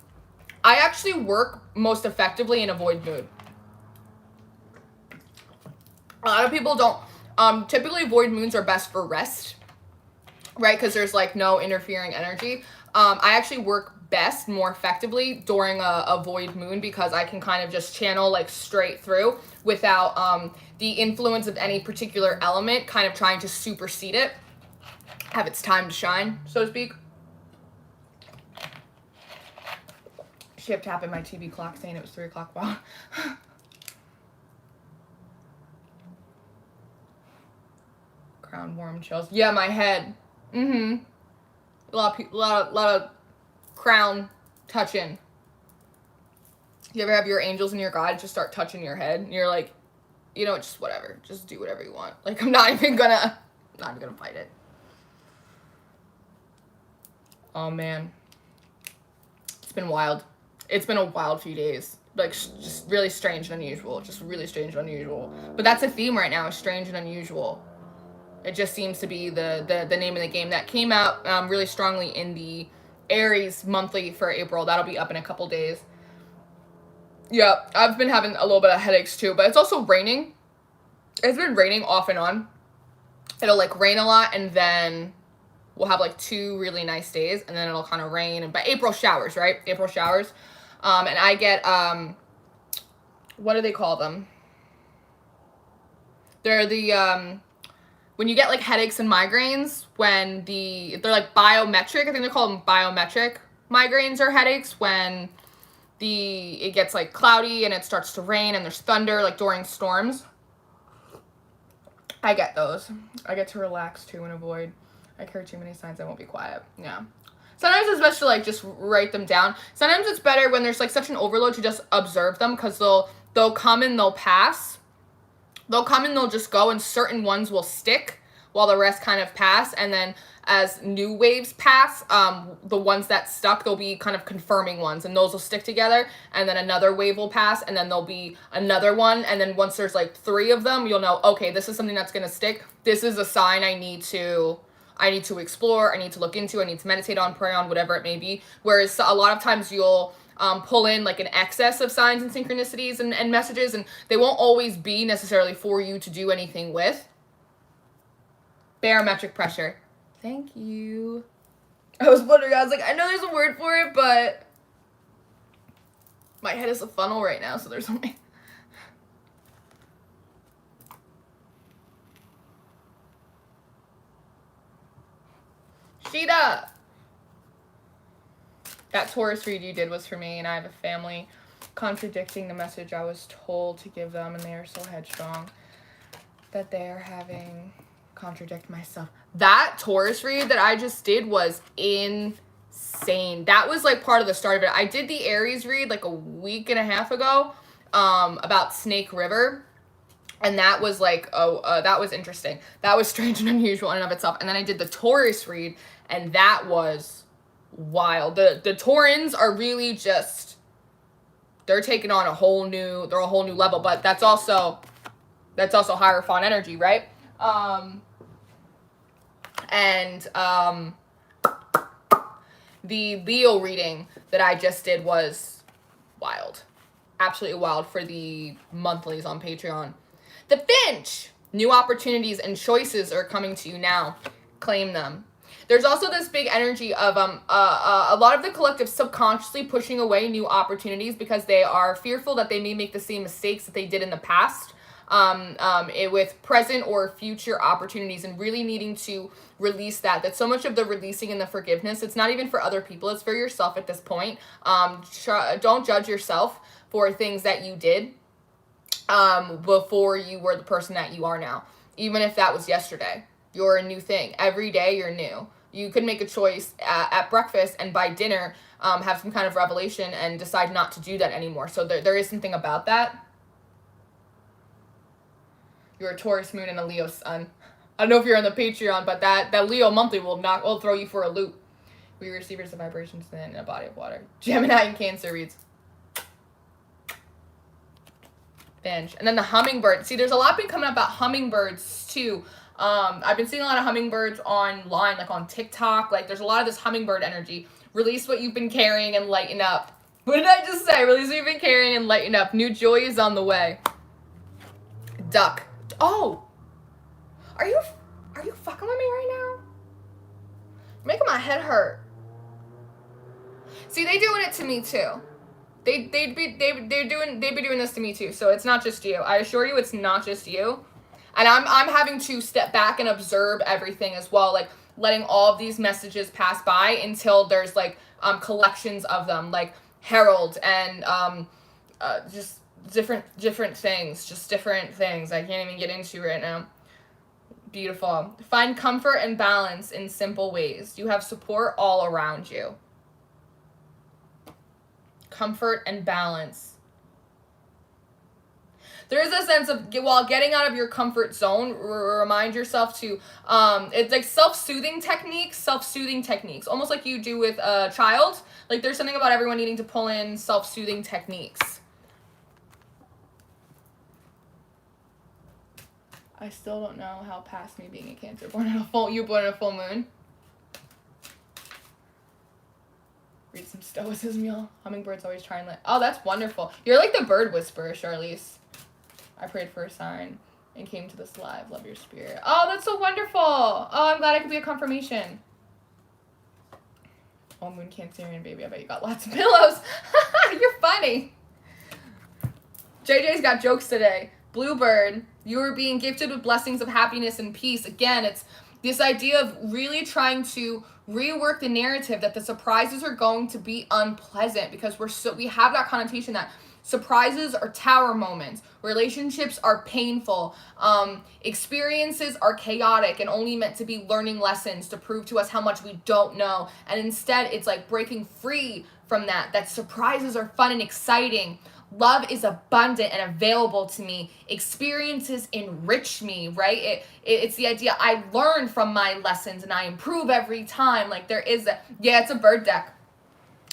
Speaker 1: actually work most effectively in a void moon. A lot of people don't, typically void moons are best for rest, right? Because there's like no interfering energy. I actually work best, more effectively during a void moon because I can kind of just channel like straight through without the influence of any particular element kind of trying to supersede it, have its time to shine, so to speak. Chip tapping my TV clock saying it was 3 o'clock. Wow. Crown warm chills. Yeah, my head. A lot of crown touching. You ever have your angels and your guides just start touching your head and you're like, you know, just whatever, just do whatever you want. Like, I'm not even gonna fight it. Oh man, it's been wild. It's been a wild few days. Like, just really strange and unusual. Just really strange and unusual. But that's a theme right now, is strange and unusual. It just seems to be the name of the game. That came out really strongly in the Aries monthly for April. That'll be up in a couple days. Yeah, I've been having a little bit of headaches too, but it's also raining. It's been raining off and on. It'll like rain a lot and then we'll have like 2 really nice days and then it'll kind of rain. But April showers, right? April showers. And I get, what do they call them? They're the, when you get like headaches and migraines, when they're like biometric, I think they're called biometric migraines or headaches, when it gets like cloudy and it starts to rain and there's thunder, like during storms. I get those. I get to relax too and avoid. I carry too many signs, I won't be quiet. Yeah. Sometimes it's best to like just write them down. Sometimes it's better when there's like such an overload to just observe them, because they'll come and they'll pass. They'll come and they'll just go, and certain ones will stick while the rest kind of pass. And then as new waves pass, the ones that stuck, they'll be kind of confirming ones, and those will stick together. And then another wave will pass, and then there'll be another one. And then once there's like 3 of them, you'll know, okay, this is something that's going to stick. This is a sign I need to explore, I need to look into, I need to meditate on, pray on, whatever it may be. Whereas a lot of times you'll pull in like an excess of signs and synchronicities and messages, and they won't always be necessarily for you to do anything with. Barometric pressure. Thank you. I was wondering, I was like, I know there's a word for it, but my head is a funnel right now, so there's only... Sheeta! That Taurus read you did was for me, and I have a family contradicting the message I was told to give them, and they are so headstrong that they are having contradict myself. That Taurus read that I just did was insane. That was like part of the start of it. I did the Aries read like a week and a half ago about Snake River. And that was like, that was interesting. That was strange and unusual in and of itself. And then I did the Taurus read, and that was wild. The Taurans are really just, they're taking on a whole new level. But that's also Hierophant energy, right? The Leo reading that I just did was wild. Absolutely wild for the monthlies on Patreon. The Finch! New opportunities and choices are coming to you now. Claim them. There's also this big energy of a lot of the collective subconsciously pushing away new opportunities because they are fearful that they may make the same mistakes that they did in the past with present or future opportunities, and really needing to release that. That's so much of the releasing and the forgiveness. It's not even for other people. It's for yourself at this point. Don't judge yourself for things that you did before you were the person that you are now. Even if that was yesterday, you're a new thing. Every day you're new. You could make a choice at breakfast, and by dinner have some kind of revelation and decide not to do that anymore. So there is something about that. You're a Taurus moon and a Leo sun. I don't know if you're on the Patreon, but that Leo monthly will throw you for a loop. We receivers of vibrations in a body of water. Gemini and Cancer reads. Finch. And then the hummingbird. See, there's a lot been coming up about hummingbirds too. I've been seeing a lot of hummingbirds online, like on TikTok. Like, there's a lot of this hummingbird energy. Release what you've been carrying and lighten up. What did I just say? Release what you've been carrying and lighten up. New joy is on the way. Duck. Oh! Are you fucking with me right now? You're making my head hurt. See, they doing it to me too. They'd be doing this to me too. So it's not just you. I assure you, it's not just you. And I'm having to step back and observe everything as well, like letting all of these messages pass by until there's like collections of them, like Herald and just different things. I can't even get into right now. Beautiful. Find comfort and balance in simple ways. You have support all around you. Comfort and balance. There is a sense of, while getting out of your comfort zone, remind yourself to, it's like self-soothing techniques, almost like you do with a child. Like there's something about everyone needing to pull in self-soothing techniques. I still don't know how past me being a Cancer, you born in a full moon. Read some stoicism, y'all. Hummingbirds always try and oh, that's wonderful. You're like the bird whisperer, Charlize. I prayed for a sign and came to this live. Love your spirit. Oh, that's so wonderful. Oh, I'm glad I could be a confirmation. Oh, moon Cancerian baby. I bet you got lots of pillows. You're funny. JJ's got jokes today. Bluebird, you are being gifted with blessings of happiness and peace. Again, it's this idea of really trying to rework the narrative that the surprises are going to be unpleasant, because we have that connotation that surprises are tower moments, relationships are painful, experiences are chaotic and only meant to be learning lessons to prove to us how much we don't know. And instead, it's like breaking free from that surprises are fun and exciting. Love is abundant and available to me. Experiences enrich me, right? It's the idea I learn from my lessons and I improve every time. Like there is it's a bird deck.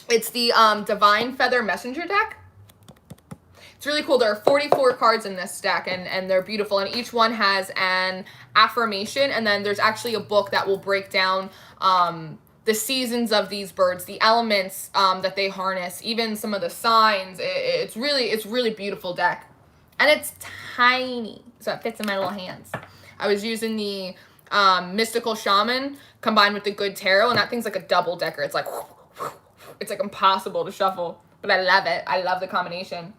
Speaker 1: It's the Divine Feather Messenger deck. It's really cool. There are 44 cards in this deck and they're beautiful. And each one has an affirmation. And then there's actually a book that will break down the seasons of these birds, the elements that they harness, even some of the signs. It's really beautiful deck. And it's tiny, so it fits in my little hands. I was using the Mystical Shaman combined with the Good Tarot, and that thing's like a double decker. It's like impossible to shuffle, but I love it. I love the combination.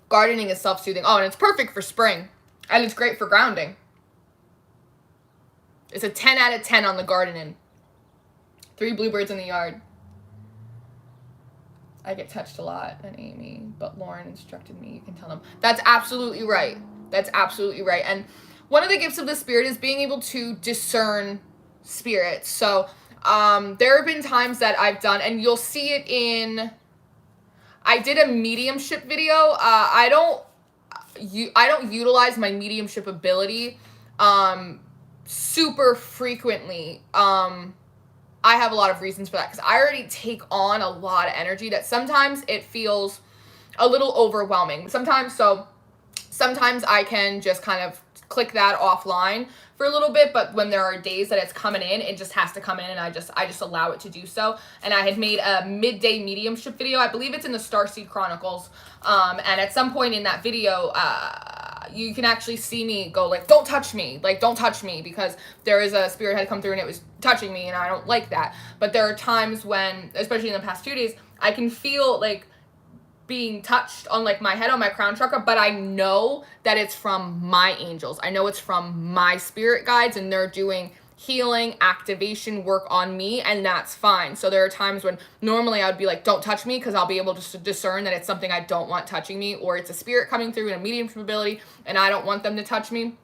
Speaker 1: Gardening is self-soothing. Oh, and it's perfect for spring, and it's great for grounding. It's a 10 out of 10 on the gardening. 3 bluebirds in the yard. I get touched a lot, and Amy, but Lauren instructed me, you can tell them. That's absolutely right. That's absolutely right. And one of the gifts of the spirit is being able to discern spirits. So there have been times that I've done, and you'll see it in, I did a mediumship video. I don't utilize my mediumship ability super frequently. I have a lot of reasons for that, because I already take on a lot of energy that sometimes it feels a little overwhelming. Sometimes I can just kind of click that offline for a little bit, but when there are days that it's coming in, it just has to come in, and I just allow it to do so. And I had made a midday mediumship video. I believe it's in the Starseed Chronicles. And at some point in that video, you can actually see me go like, don't touch me, because there is a spirit had come through and it was touching me, and I don't like that. But there are times when, especially in the past 2 days, I can feel like being touched on like my head, on my crown chakra, but I know that it's from my angels. I know it's from my spirit guides, and they're doing healing, activation work on me, and that's fine. So there are times when normally I would be like, don't touch me, because I'll be able to discern that it's something I don't want touching me, or it's a spirit coming through in a mediumship ability and I don't want them to touch me.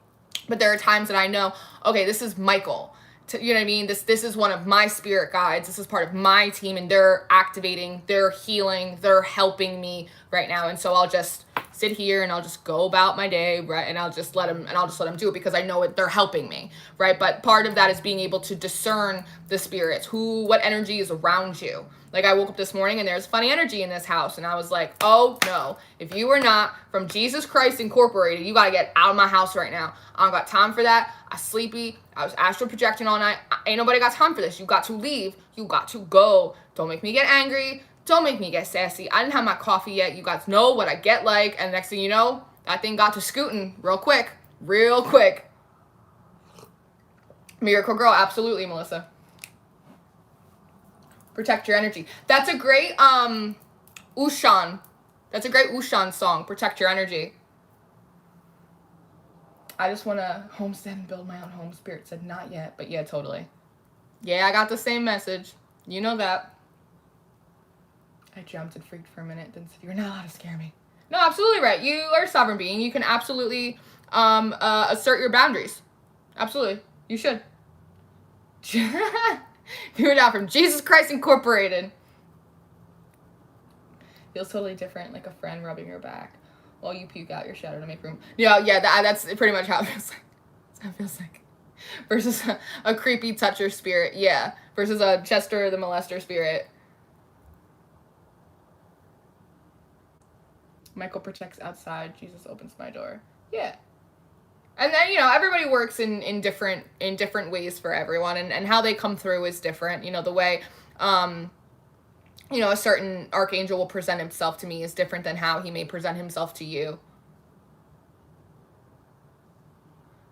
Speaker 1: But there are times that I know, okay, this is Michael. You know what I mean? This is one of my spirit guides. This is part of my team, and they're activating, they're healing, they're helping me right now. And so I'll just sit here and I'll just go about my day, right? And I'll just let them do it, because I know they're helping me, right? But part of that is being able to discern the spirits, what energy is around you. Like I woke up this morning and there's funny energy in this house, and I was like, oh no, if you are not from Jesus Christ Incorporated, you gotta get out of my house right now. I don't got time for that. I'm sleepy. I was astral projecting all night. Ain't nobody got time for this. You got to leave. You got to go. Don't make me get angry. Don't make me get sassy. I didn't have my coffee yet. You guys know what I get like. And next thing you know, That thing got to scooting real quick. Real quick. Miracle Girl, absolutely, Melissa. Protect your energy. That's a great, Ushan. That's a great Ushan song, Protect Your Energy. I just want to homestead and build my own home. Spirit said not yet, but yeah, totally. Yeah, I got the same message. You know that. I jumped and freaked for a minute, then said, you're not allowed to scare me. No, absolutely right. You are a sovereign being. You can absolutely assert your boundaries. Absolutely. You should. View it out from Jesus Christ Incorporated. Feels totally different, like a friend rubbing your back while you puke out your shadow to make room. Yeah, that's pretty much how it feels like. That's how it feels like. Versus a creepy toucher spirit. Yeah. Versus a Chester the molester spirit. Michael protects outside. Jesus opens my door. Yeah. And then, you know, everybody works in different ways for everyone, and how they come through is different. You know, the way, you know, a certain archangel will present himself to me is different than how he may present himself to you.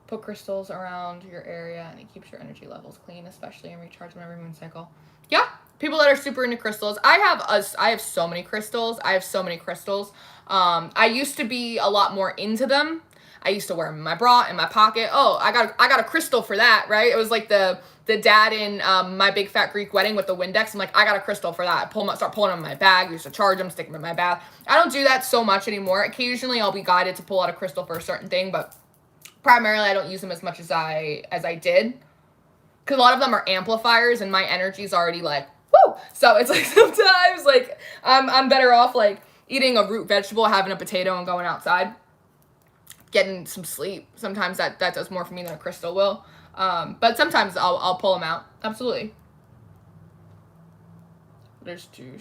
Speaker 1: Put crystals around your area, and it keeps your energy levels clean, especially in recharge on every moon cycle. Yeah, people that are super into crystals. I have so many crystals. I used to be a lot more into them. I used to wear them in my bra, in my pocket. Oh, I got a crystal for that, right? It was like the dad in My Big Fat Greek Wedding with the Windex. I'm like, I got a crystal for that. Start pulling them in my bag. I used to charge them, stick them in my bag. I don't do that so much anymore. Occasionally, I'll be guided to pull out a crystal for a certain thing, but primarily, I don't use them as much as I did. Because a lot of them are amplifiers, and my energy's already like, woo! So it's like sometimes, like, I'm better off, like, eating a root vegetable, having a potato, and going outside. Getting some sleep. Sometimes that does more for me than a crystal will. But sometimes I'll pull them out. Absolutely. There's two.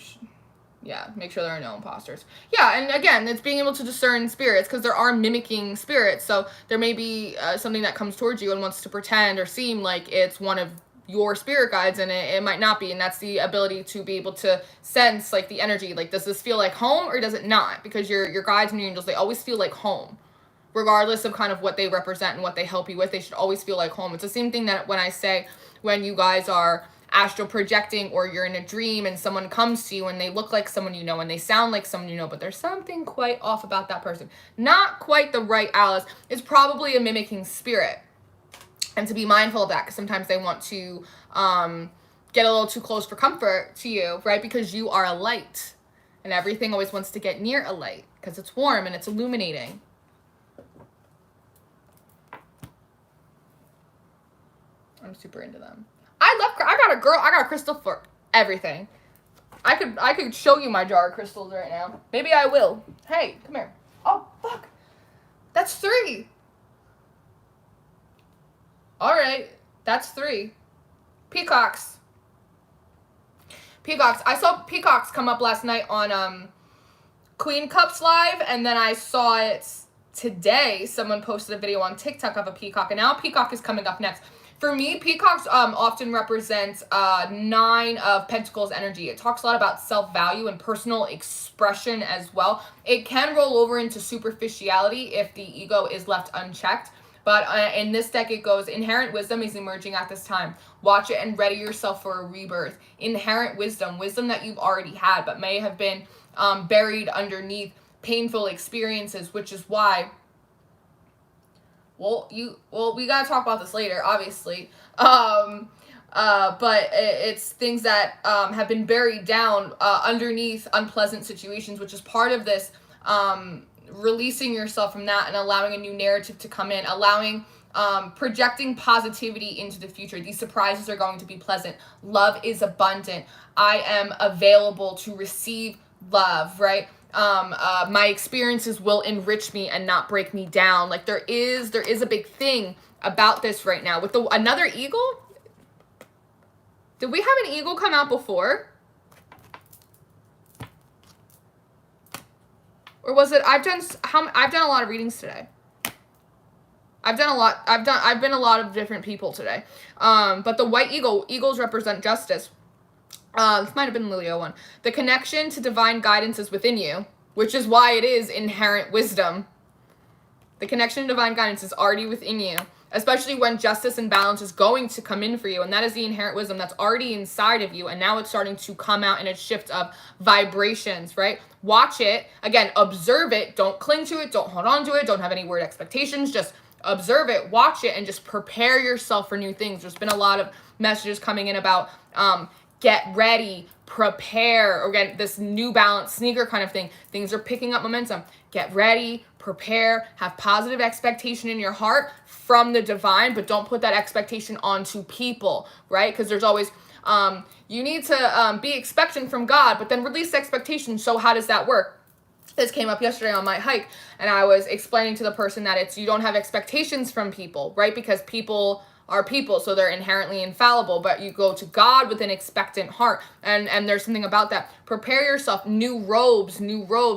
Speaker 1: Yeah, make sure there are no imposters. Yeah, and again, it's being able to discern spirits, because there are mimicking spirits. So there may be something that comes towards you and wants to pretend or seem like it's one of your spirit guides, and it might not be. And that's the ability to be able to sense, like, the energy. Like, does this feel like home or does it not? Because your guides and your angels, they always feel like home. Regardless of kind of what they represent and what they help you with, they should always feel like home. It's the same thing that when I say when you guys are astral projecting or you're in a dream and someone comes to you and they look like someone you know and they sound like someone you know, but there's something quite off about that person. Not quite the right Alice. It's probably a mimicking spirit. And to be mindful of that, because sometimes they want to get a little too close for comfort to you, right? Because you are a light. And everything always wants to get near a light because it's warm and it's illuminating. I'm super into them. I got a crystal for everything. I could show you my jar of crystals right now. Maybe I will. Hey, come here. Oh, fuck. That's 3. All right. That's 3. Peacocks. I saw peacocks come up last night on Queen Cups Live, and then I saw it today. Someone posted a video on TikTok of a peacock, and now a peacock is coming up next. For me, peacocks often represent 9 of Pentacles energy. It talks a lot about self-value and personal expression as well. It can roll over into superficiality if the ego is left unchecked. But in this deck, it goes, inherent wisdom is emerging at this time. Watch it and ready yourself for a rebirth. Inherent wisdom that you've already had, but may have been buried underneath painful experiences, which is why... Well, we gotta talk about this later, obviously. But it's things that have been buried down underneath unpleasant situations, which is part of this releasing yourself from that and allowing a new narrative to come in, allowing projecting positivity into the future. These surprises are going to be pleasant. Love is abundant. I am available to receive love, right? My experiences will enrich me and not break me down. Like there is a big thing about this right now with another eagle. Did we have an eagle come out before? Or was it, I've done a lot of readings today. I've been a lot of different people today. But the white eagles represent justice. This might have been the Leo one. The connection to divine guidance is within you, which is why it is inherent wisdom. The connection to divine guidance is already within you, especially when justice and balance is going to come in for you. And that is the inherent wisdom that's already inside of you. And now it's starting to come out in a shift of vibrations, right? Watch it. Again, observe it. Don't cling to it. Don't hold on to it. Don't have any weird expectations. Just observe it, watch it, and just prepare yourself for new things. There's been a lot of messages coming in about get ready, prepare, or again, this New Balance sneaker kind of thing. Things are picking up momentum. Get ready, prepare, have positive expectation in your heart from the divine, but don't put that expectation onto people, right? Because there's always, you need to be expectant from God, but then release expectation. So how does that work? This came up yesterday on my hike, and I was explaining to the person that it's, you don't have expectations from people, right? Because people are people, so they're inherently infallible, but you go to God with an expectant heart, and there's something about that. Prepare yourself, new robes.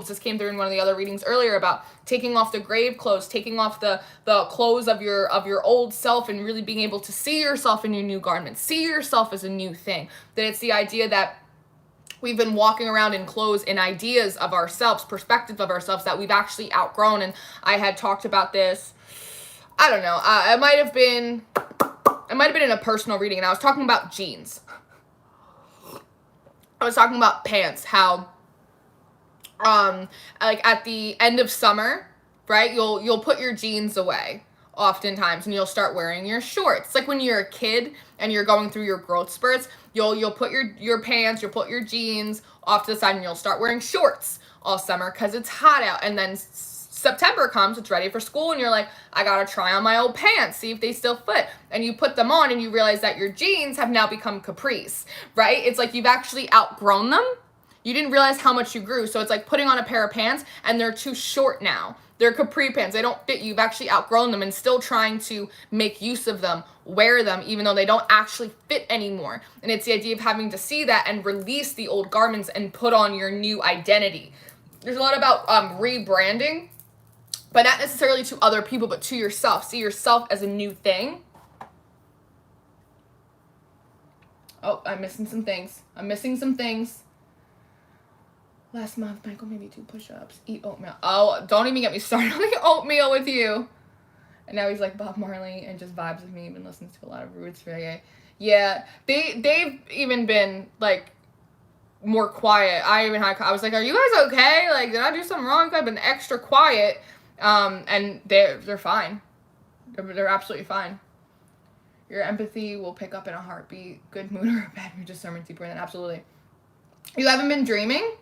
Speaker 1: This came through in one of the other readings earlier about taking off the grave clothes, taking off the clothes of your old self, and really being able to see yourself in your new garment, see yourself as a new thing. That it's the idea that we've been walking around in clothes and ideas of ourselves, perspective of ourselves that we've actually outgrown. And I had talked about this, I don't know, it might have been in a personal reading, and I was talking about jeans. I was talking about pants, how like at the end of summer, right, you'll put your jeans away oftentimes, and you'll start wearing your shorts. Like when you're a kid and you're going through your growth spurts, you'll put your pants, you'll put your jeans off to the side, and you'll start wearing shorts all summer because it's hot out. And then September comes, it's ready for school, and you're like, I gotta try on my old pants, see if they still fit. And you put them on, and you realize that your jeans have now become capris, right? It's like you've actually outgrown them. You didn't realize how much you grew. So it's like putting on a pair of pants, and they're too short now. They're capri pants. They don't fit you. You've actually outgrown them, and still trying to make use of them, wear them, even though they don't actually fit anymore. And it's the idea of having to see that and release the old garments and put on your new identity. There's a lot about rebranding, but not necessarily to other people, but to yourself. See yourself as a new thing. Oh, I'm missing some things. Last month, Michael made me do push-ups, eat oatmeal. Oh, don't even get me started on the oatmeal with you. And now he's like Bob Marley and just vibes with me, even listens to a lot of roots reggae. Yeah, they've even been like more quiet. I was like, are you guys okay? Like, did I do something wrong? I've been extra quiet. And they're fine. They're absolutely fine. Your empathy will pick up in a heartbeat. Good mood or a bad mood, discernment deeper than absolutely. You haven't been dreaming,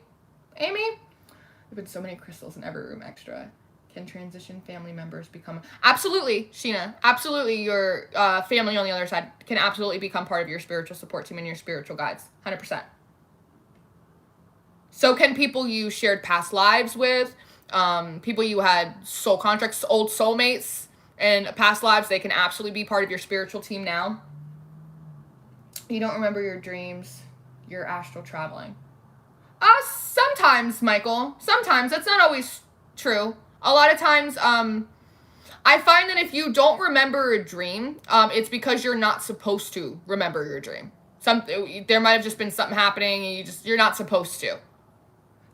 Speaker 1: Amy? There've been so many crystals in every room extra. Can transition family members become... Absolutely, Sheena. Absolutely, your family on the other side can absolutely become part of your spiritual support team and your spiritual guides. 100%. So can people you shared past lives with, people you had soul contracts, old soulmates, and past lives, they can absolutely be part of your spiritual team now. You don't remember your dreams. You're astral traveling. Sometimes, Michael. Sometimes. That's not always true. A lot of times, I find that if you don't remember a dream, it's because you're not supposed to remember your dream. There might have just been something happening, and you're not supposed to.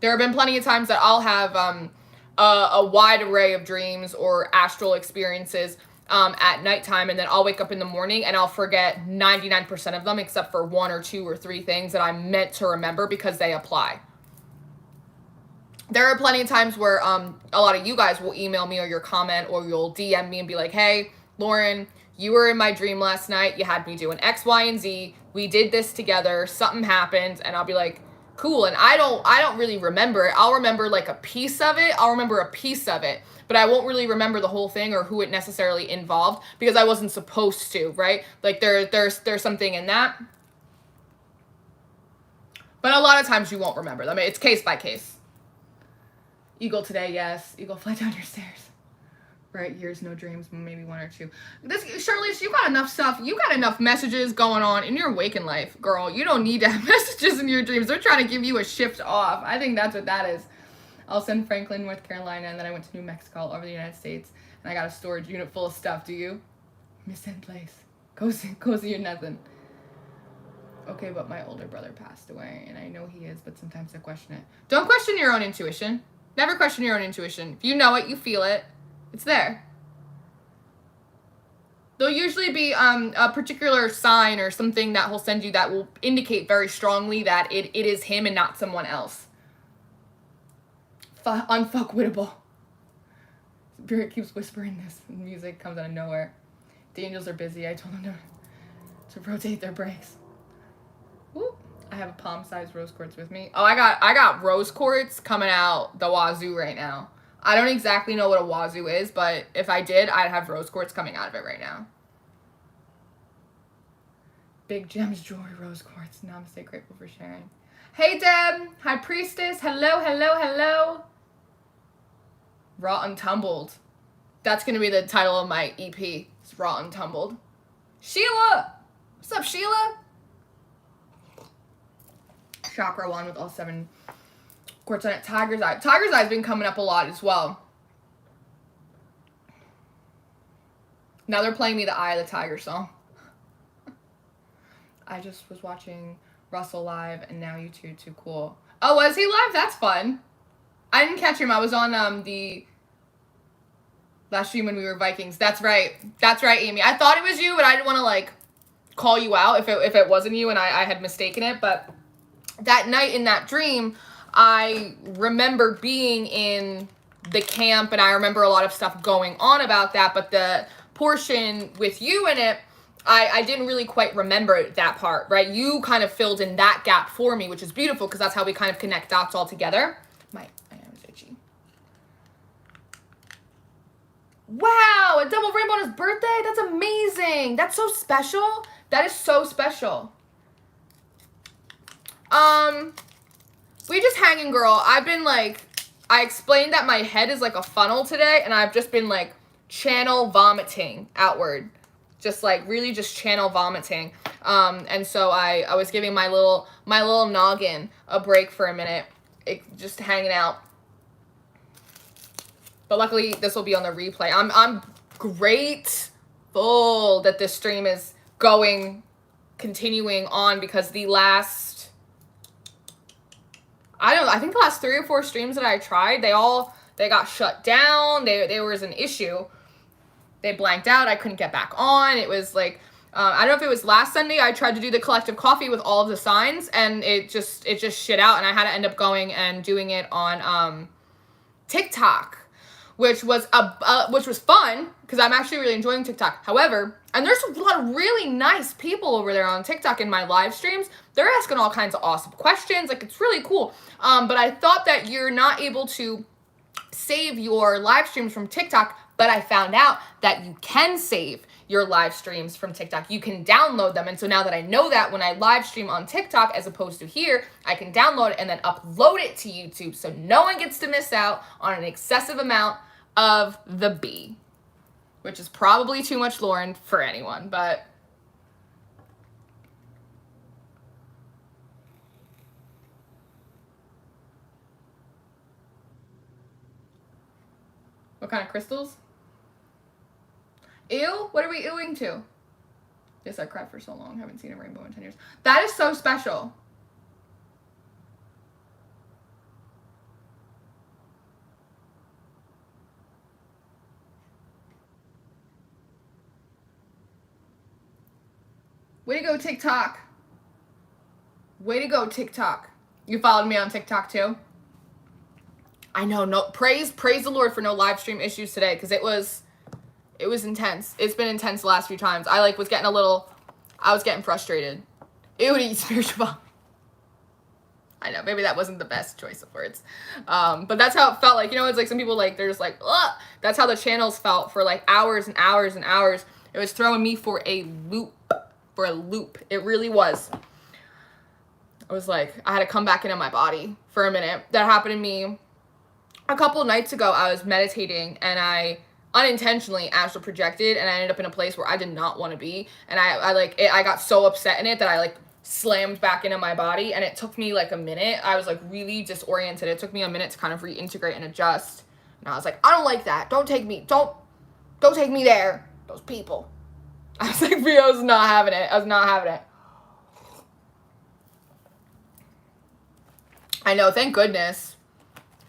Speaker 1: There have been plenty of times that I'll have a wide array of dreams or astral experiences at nighttime, and then I'll wake up in the morning and I'll forget 99% of them except for 1 or 2 or 3 things that I'm meant to remember because they apply. There are plenty of times where a lot of you guys will email me or your comment, or you'll DM me and be like, hey, Lauren, you were in my dream last night. You had me doing X, Y, and Z. We did this together. Something happened. And I'll be like, cool. And I don't really remember it. I'll remember like a piece of it. But I won't really remember the whole thing or who it necessarily involved because I wasn't supposed to, right? Like there's something in that. But a lot of times you won't remember them. It's case by case. Eagle today, yes. Eagle fly down your stairs. Right, years, no dreams, maybe 1 or 2. Shirley, you got enough stuff. You got enough messages going on in your waking life, girl. You don't need to have messages in your dreams. They're trying to give you a shift off. I think that's what that is. I'll send Franklin, North Carolina, and then I went to New Mexico, all over the United States, and I got a storage unit full of stuff. Do you? Missing place. Cozy or nothing. Okay, but my older brother passed away, and I know he is, but sometimes I question it. Don't question your own intuition. Never question your own intuition. If you know it, you feel it. It's there. There'll usually be a particular sign or something that he'll send you that will indicate very strongly that it is him and not someone else. Unfuckwittable. Spirit keeps whispering this. The music comes out of nowhere. The angels are busy. I told them to rotate their brakes. Woo. I have a palm-sized rose quartz with me. Oh, I got rose quartz coming out the wazoo right now. I don't exactly know what a wazoo is, but if I did, I'd have rose quartz coming out of it right now. Big gems, jewelry, rose quartz. Namaste, grateful for sharing. Hey, Deb. High priestess. Hello, hello, hello. Raw Untumbled. That's going to be the title of my EP. It's Raw Untumbled. Sheila! What's up, Sheila? Chakra wand with all 7 quartz on it. Tiger's Eye. Tiger's Eye's been coming up a lot as well. Now they're playing me the Eye of the Tiger song. I just was watching Russell live and now you two, too cool. Oh, was he live? That's fun. I didn't catch him. I was on the last stream when we were Vikings. That's right. That's right, Amy. I thought it was you, but I didn't want to, like, call you out if it wasn't you and I had mistaken it. But that night in that dream, I remember being in the camp and I remember a lot of stuff going on about that. But the portion with you in it, I didn't really quite remember that part, right? You kind of filled in that gap for me, which is beautiful because that's how we kind of connect dots all together. My arm is itchy. Wow, a double rainbow on his birthday? That's amazing. That's so special. That is so special. We just hanging, girl. I've been like, I explained that my head is like a funnel today, and I've just been like channel vomiting outward. Just like really just channel vomiting. And so I was giving my little noggin a break for a minute. Just hanging out. But luckily this will be on the replay. I'm grateful that this stream is continuing on because the last, I think the last 3 or 4 streams that I tried, they got shut down. There was an issue. They blanked out. I couldn't get back on. It was like, I don't know if it was last Sunday. I tried to do the collective coffee with all of the signs and it just shit out. And I had to end up going and doing it on TikTok, which was fun because I'm actually really enjoying TikTok. However, and there's a lot of really nice people over there on TikTok in my live streams. They're asking all kinds of awesome questions. Like, it's really cool. But I thought that you're not able to save your live streams from TikTok, but I found out that you can save your live streams from TikTok. You can download them. And so now that I know that, when I live stream on TikTok as opposed to here, I can download it and then upload it to YouTube so no one gets to miss out on an excessive amount of the bee, which is probably too much Lauren for anyone, but what kind of crystals? Ew? What are we ewing to? Yes, I cried for so long. Haven't seen a rainbow in 10 years. That is so special. Way to go, TikTok. Way to go, TikTok. You followed me on TikTok too? I know, no, praise the Lord for no live stream issues today, because it was intense. It's been intense the last few times. I was getting frustrated. Ew, to eat spiritual vomit. I know, maybe that wasn't the best choice of words. But that's how it felt like. You know, it's like some people, like, they're just like, ugh. That's how the channels felt for like hours and hours and hours. It was throwing me for a loop. It really was. I was like, I had to come back into my body for a minute. That happened to me a couple nights ago. I was meditating and I unintentionally astral projected and I ended up in a place where I did not want to be. And I got so upset in it that I like slammed back into my body, and it took me like a minute. I was like really disoriented. It took me a minute to kind of reintegrate and adjust. And I was like, I don't like that. Don't take me there. Those people. I was like, I was not having it. I know, thank goodness.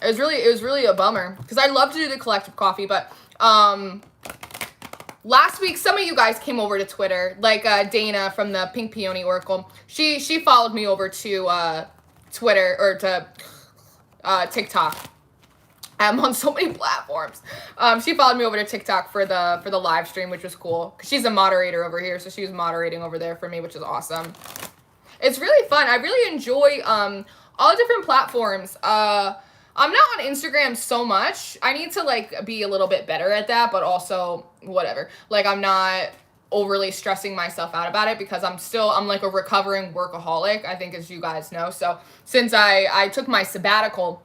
Speaker 1: It was really a bummer because I love to do the collective coffee, but Last week, some of you guys came over to Twitter, like Dana from the Pink Peony Oracle. She followed me over to Twitter, or to TikTok. I'm on so many platforms. She followed me over to TikTok for the live stream, which was cool. Cause she's a moderator over here, so she was moderating over there for me, which is awesome. It's really fun. I really enjoy all different platforms. I'm not on Instagram so much. I need to like be a little bit better at that, but also whatever. Like I'm not overly stressing myself out about it because I'm like a recovering workaholic, I think, as you guys know. So since I took my sabbatical,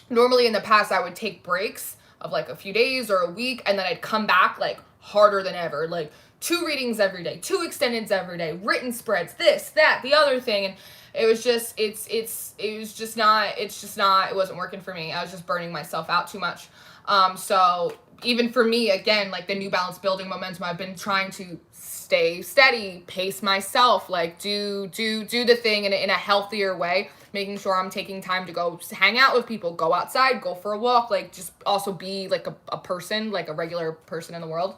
Speaker 1: normally in the past I would take breaks of like a few days or a week, and then I'd come back like harder than ever, like 2 readings every day, 2 extendeds every day, written spreads, this, that, the other thing. And it was just, it wasn't working for me. I was just burning myself out too much. So even for me, again, like the New Balance building momentum, I've been trying to stay steady, pace myself, like do the thing in a healthier way, making sure I'm taking time to go hang out with people, go outside, go for a walk, like just also be like a person, like a regular person in the world.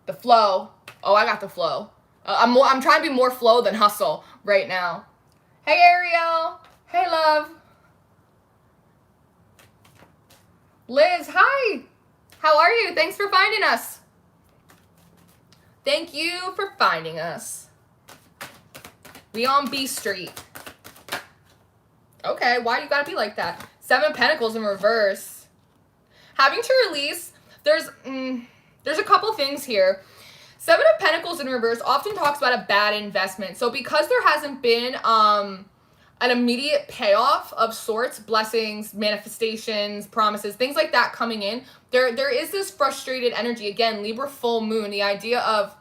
Speaker 1: The flow. Oh, I got the flow. I'm trying to be more flow than hustle right now. Hey, Ariel. Hey, love. Liz, hi. How are you? Thanks for finding us. Thank you for finding us. We on B Street. Okay, why you gotta be like that? 7 of Pentacles in reverse. Having to release, there's a couple things here. 7 of Pentacles in reverse often talks about a bad investment. So because there hasn't been an immediate payoff of sorts, blessings, manifestations, promises, things like that coming in, there is this frustrated energy. Again, Libra full moon, the idea of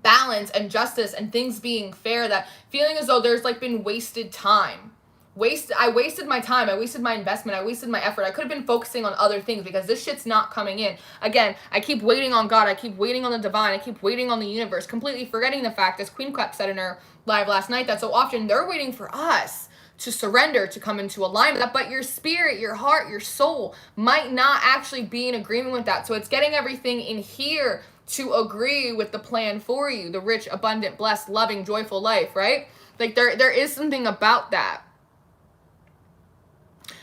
Speaker 1: balance and justice and things being fair, that feeling as though there's like been wasted time. I wasted my time, I wasted my investment, I wasted my effort. I could have been focusing on other things because this shit's not coming in. Again, I keep waiting on God, I keep waiting on the divine, I keep waiting on the universe, completely forgetting the fact, as Queen Cup said in her live last night, that so often they're waiting for us to surrender, to come into alignment. But your spirit, your heart, your soul might not actually be in agreement with that. So it's getting everything in here to agree with the plan for you, the rich, abundant, blessed, loving, joyful life, right? Like there is something about that.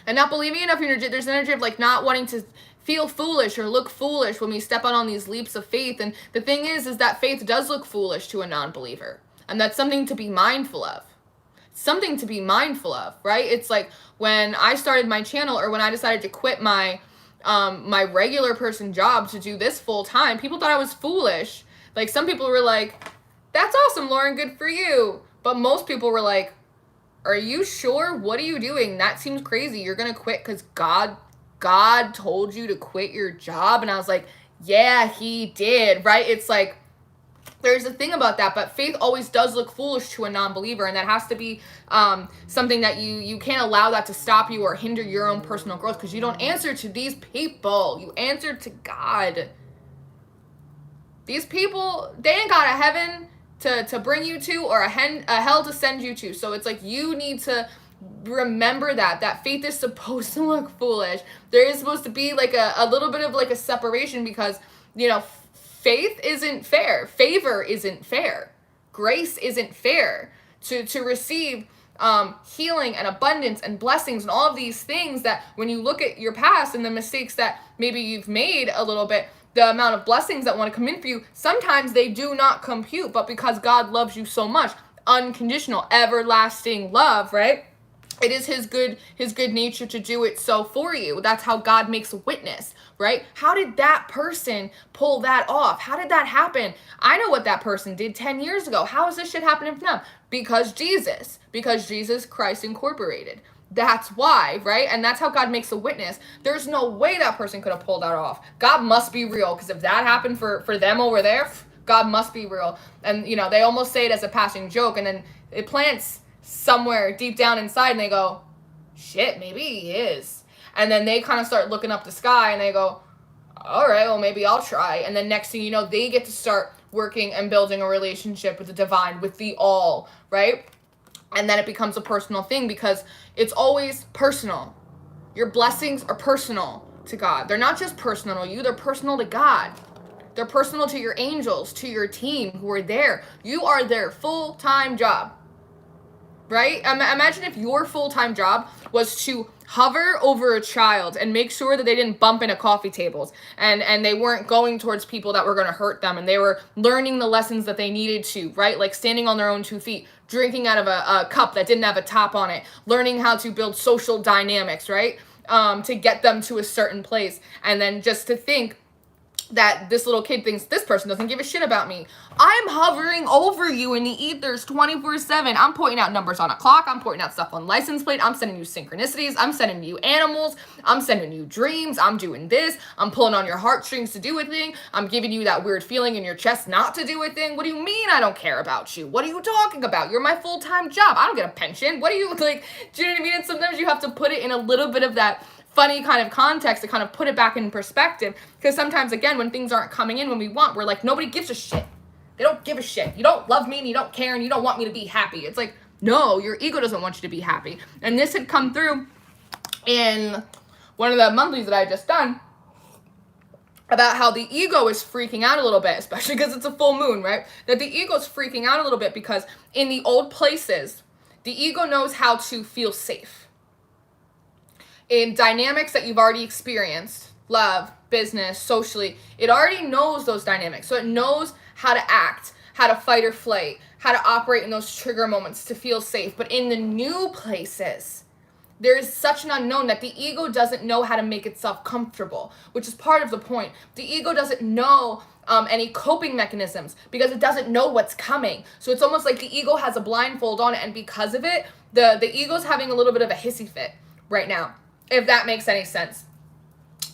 Speaker 1: And not believing enough energy, there's an energy of like not wanting to feel foolish or look foolish when we step out on these leaps of faith. And the thing is that faith does look foolish to a non-believer. And that's something to be mindful of. Something to be mindful of, right? It's like when I started my channel, or when I decided to quit my my regular person job to do this full time, people thought I was foolish. Like some people were like, that's awesome, Lauren, good for you. But most people were like, are you sure? What are you doing? That seems crazy. You're going to quit because God told you to quit your job. And I was like, yeah, he did, right? It's like, there's a thing about that, but faith always does look foolish to a non-believer, and that has to be something that you can't allow that to stop you or hinder your own personal growth, because you don't answer to these people. You answer to God. These people, they ain't got a heaven to bring you to, or a hell to send you to. So it's like you need to remember that faith is supposed to look foolish. There is supposed to be like a little bit of like a separation, because, you know, faith isn't fair. Favor isn't fair. Grace isn't fair. To receive healing and abundance and blessings and all of these things, that when you look at your past and the mistakes that maybe you've made a little bit, the amount of blessings that want to come in for you, sometimes they do not compute. But because God loves you so much, unconditional, everlasting love, right? It is his good nature to do it so for you. That's how God makes a witness, right? How did that person pull that off? How did that happen? I know what that person did 10 years ago. How is this shit happening for them? Because Jesus Christ Incorporated. That's why, right? And that's how God makes a witness. There's no way that person could have pulled that off. God must be real, because if that happened for them over there, God must be real. And, you know, they almost say it as a passing joke, and then it plants somewhere deep down inside, and they go, shit, maybe he is. And then they kind of start looking up the sky, and they go, all right, well, maybe I'll try. And then next thing you know, they get to start working and building a relationship with the divine, with the all, right? And then it becomes a personal thing, because it's always personal. Your blessings are personal to God. They're not just personal to you, they're personal to God. They're personal to your angels, to your team who are there. You are their full-time job, right? Imagine if your full-time job was to hover over a child and make sure that they didn't bump into coffee tables and they weren't going towards people that were going to hurt them, and they were learning the lessons that they needed to, right? Like standing on their own 2 feet, drinking out of a cup that didn't have a top on it, learning how to build social dynamics, right? To get them to a certain place. And then just to think that this little kid thinks this person doesn't give a shit about me. I'm hovering over you in the ethers 24/7. I'm pointing out numbers on a clock. I'm pointing out stuff on license plate. I'm sending you synchronicities. I'm sending you animals. I'm sending you dreams. I'm doing this. I'm pulling on your heartstrings to do a thing. I'm giving you that weird feeling in your chest not to do a thing. What do you mean I don't care about you? What are you talking about? You're my full-time job. I don't get a pension. What do you, like, do you know what I mean? And sometimes you have to put it in a little bit of that funny kind of context to kind of put it back in perspective, because sometimes, again, when things aren't coming in when we want, we're like, nobody gives a shit. They don't give a shit. You don't love me and you don't care and you don't want me to be happy. It's like, no, your ego doesn't want you to be happy. And this had come through in one of the monthlies that I had just done about how the ego is freaking out a little bit, especially because it's a full moon, right? That the ego is freaking out a little bit because in the old places, the ego knows how to feel safe. In dynamics that you've already experienced, love, business, socially, it already knows those dynamics. So it knows how to act, how to fight or flight, how to operate in those trigger moments to feel safe. But in the new places, there is such an unknown that the ego doesn't know how to make itself comfortable, which is part of the point. The ego doesn't know any coping mechanisms because it doesn't know what's coming. So it's almost like the ego has a blindfold on it, and because of it, the ego's having a little bit of a hissy fit right now, if that makes any sense.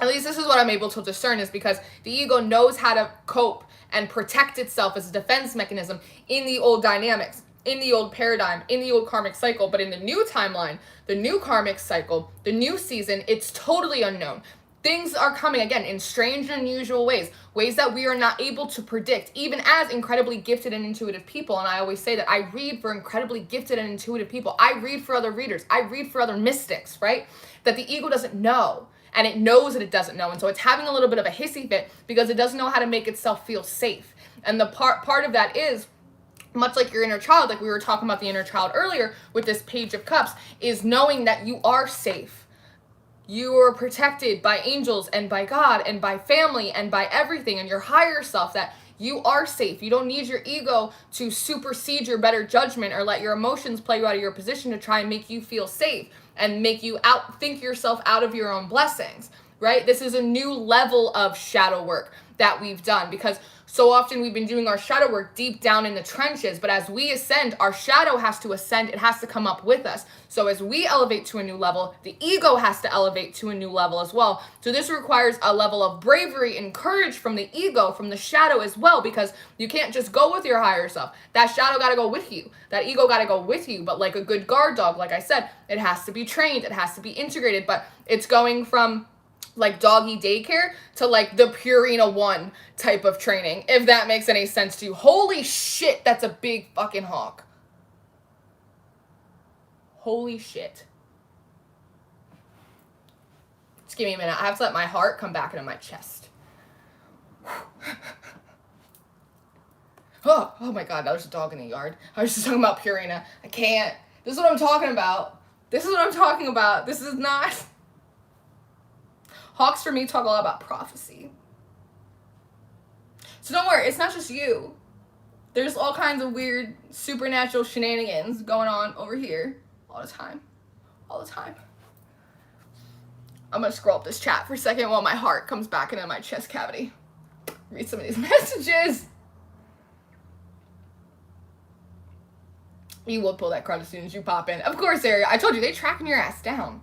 Speaker 1: At least this is what I'm able to discern, is because the ego knows how to cope and protect itself as a defense mechanism in the old dynamics, in the old paradigm, in the old karmic cycle. But in the new timeline, the new karmic cycle, the new season, it's totally unknown. Things are coming, again, in strange and unusual ways, ways that we are not able to predict, even as incredibly gifted and intuitive people. And I always say that I read for incredibly gifted and intuitive people. I read for other readers. I read for other mystics, right? That the ego doesn't know, and it knows that it doesn't know. And so it's having a little bit of a hissy fit because it doesn't know how to make itself feel safe. And the part of that is, much like your inner child, like we were talking about the inner child earlier with this Page of Cups, is knowing that you are safe. You are protected by angels and by God and by family and by everything and your higher self, that you are safe. You don't need your ego to supersede your better judgment or let your emotions play you out of your position to try and make you feel safe and make you think yourself out of your own blessings, right? This is a new level of shadow work that we've done, because so often we've been doing our shadow work deep down in the trenches, but as we ascend, our shadow has to ascend. It has to come up with us. So as we elevate to a new level, the ego has to elevate to a new level as well. So this requires a level of bravery and courage from the ego, from the shadow as well, because you can't just go with your higher self. That shadow got to go with you. That ego got to go with you. But like a good guard dog, like I said, it has to be trained. It has to be integrated. But it's going from like doggy daycare to like the Purina 1 type of training, if that makes any sense to you. Holy shit, that's a big fucking hawk. Holy shit. Just give me a minute. I have to let my heart come back into my chest. Oh my god, that was a dog in the yard. I was just talking about Purina. I can't. This is what I'm talking about. This is what I'm talking about. This is not... Hawks for me talk a lot about prophecy. So don't worry, it's not just you. There's all kinds of weird supernatural shenanigans going on over here all the time. All the time. I'm gonna scroll up this chat for a second while my heart comes back into my chest cavity. Read some of these messages. You will pull that card as soon as you pop in. Of course, Ariel. I told you, they tracking your ass down.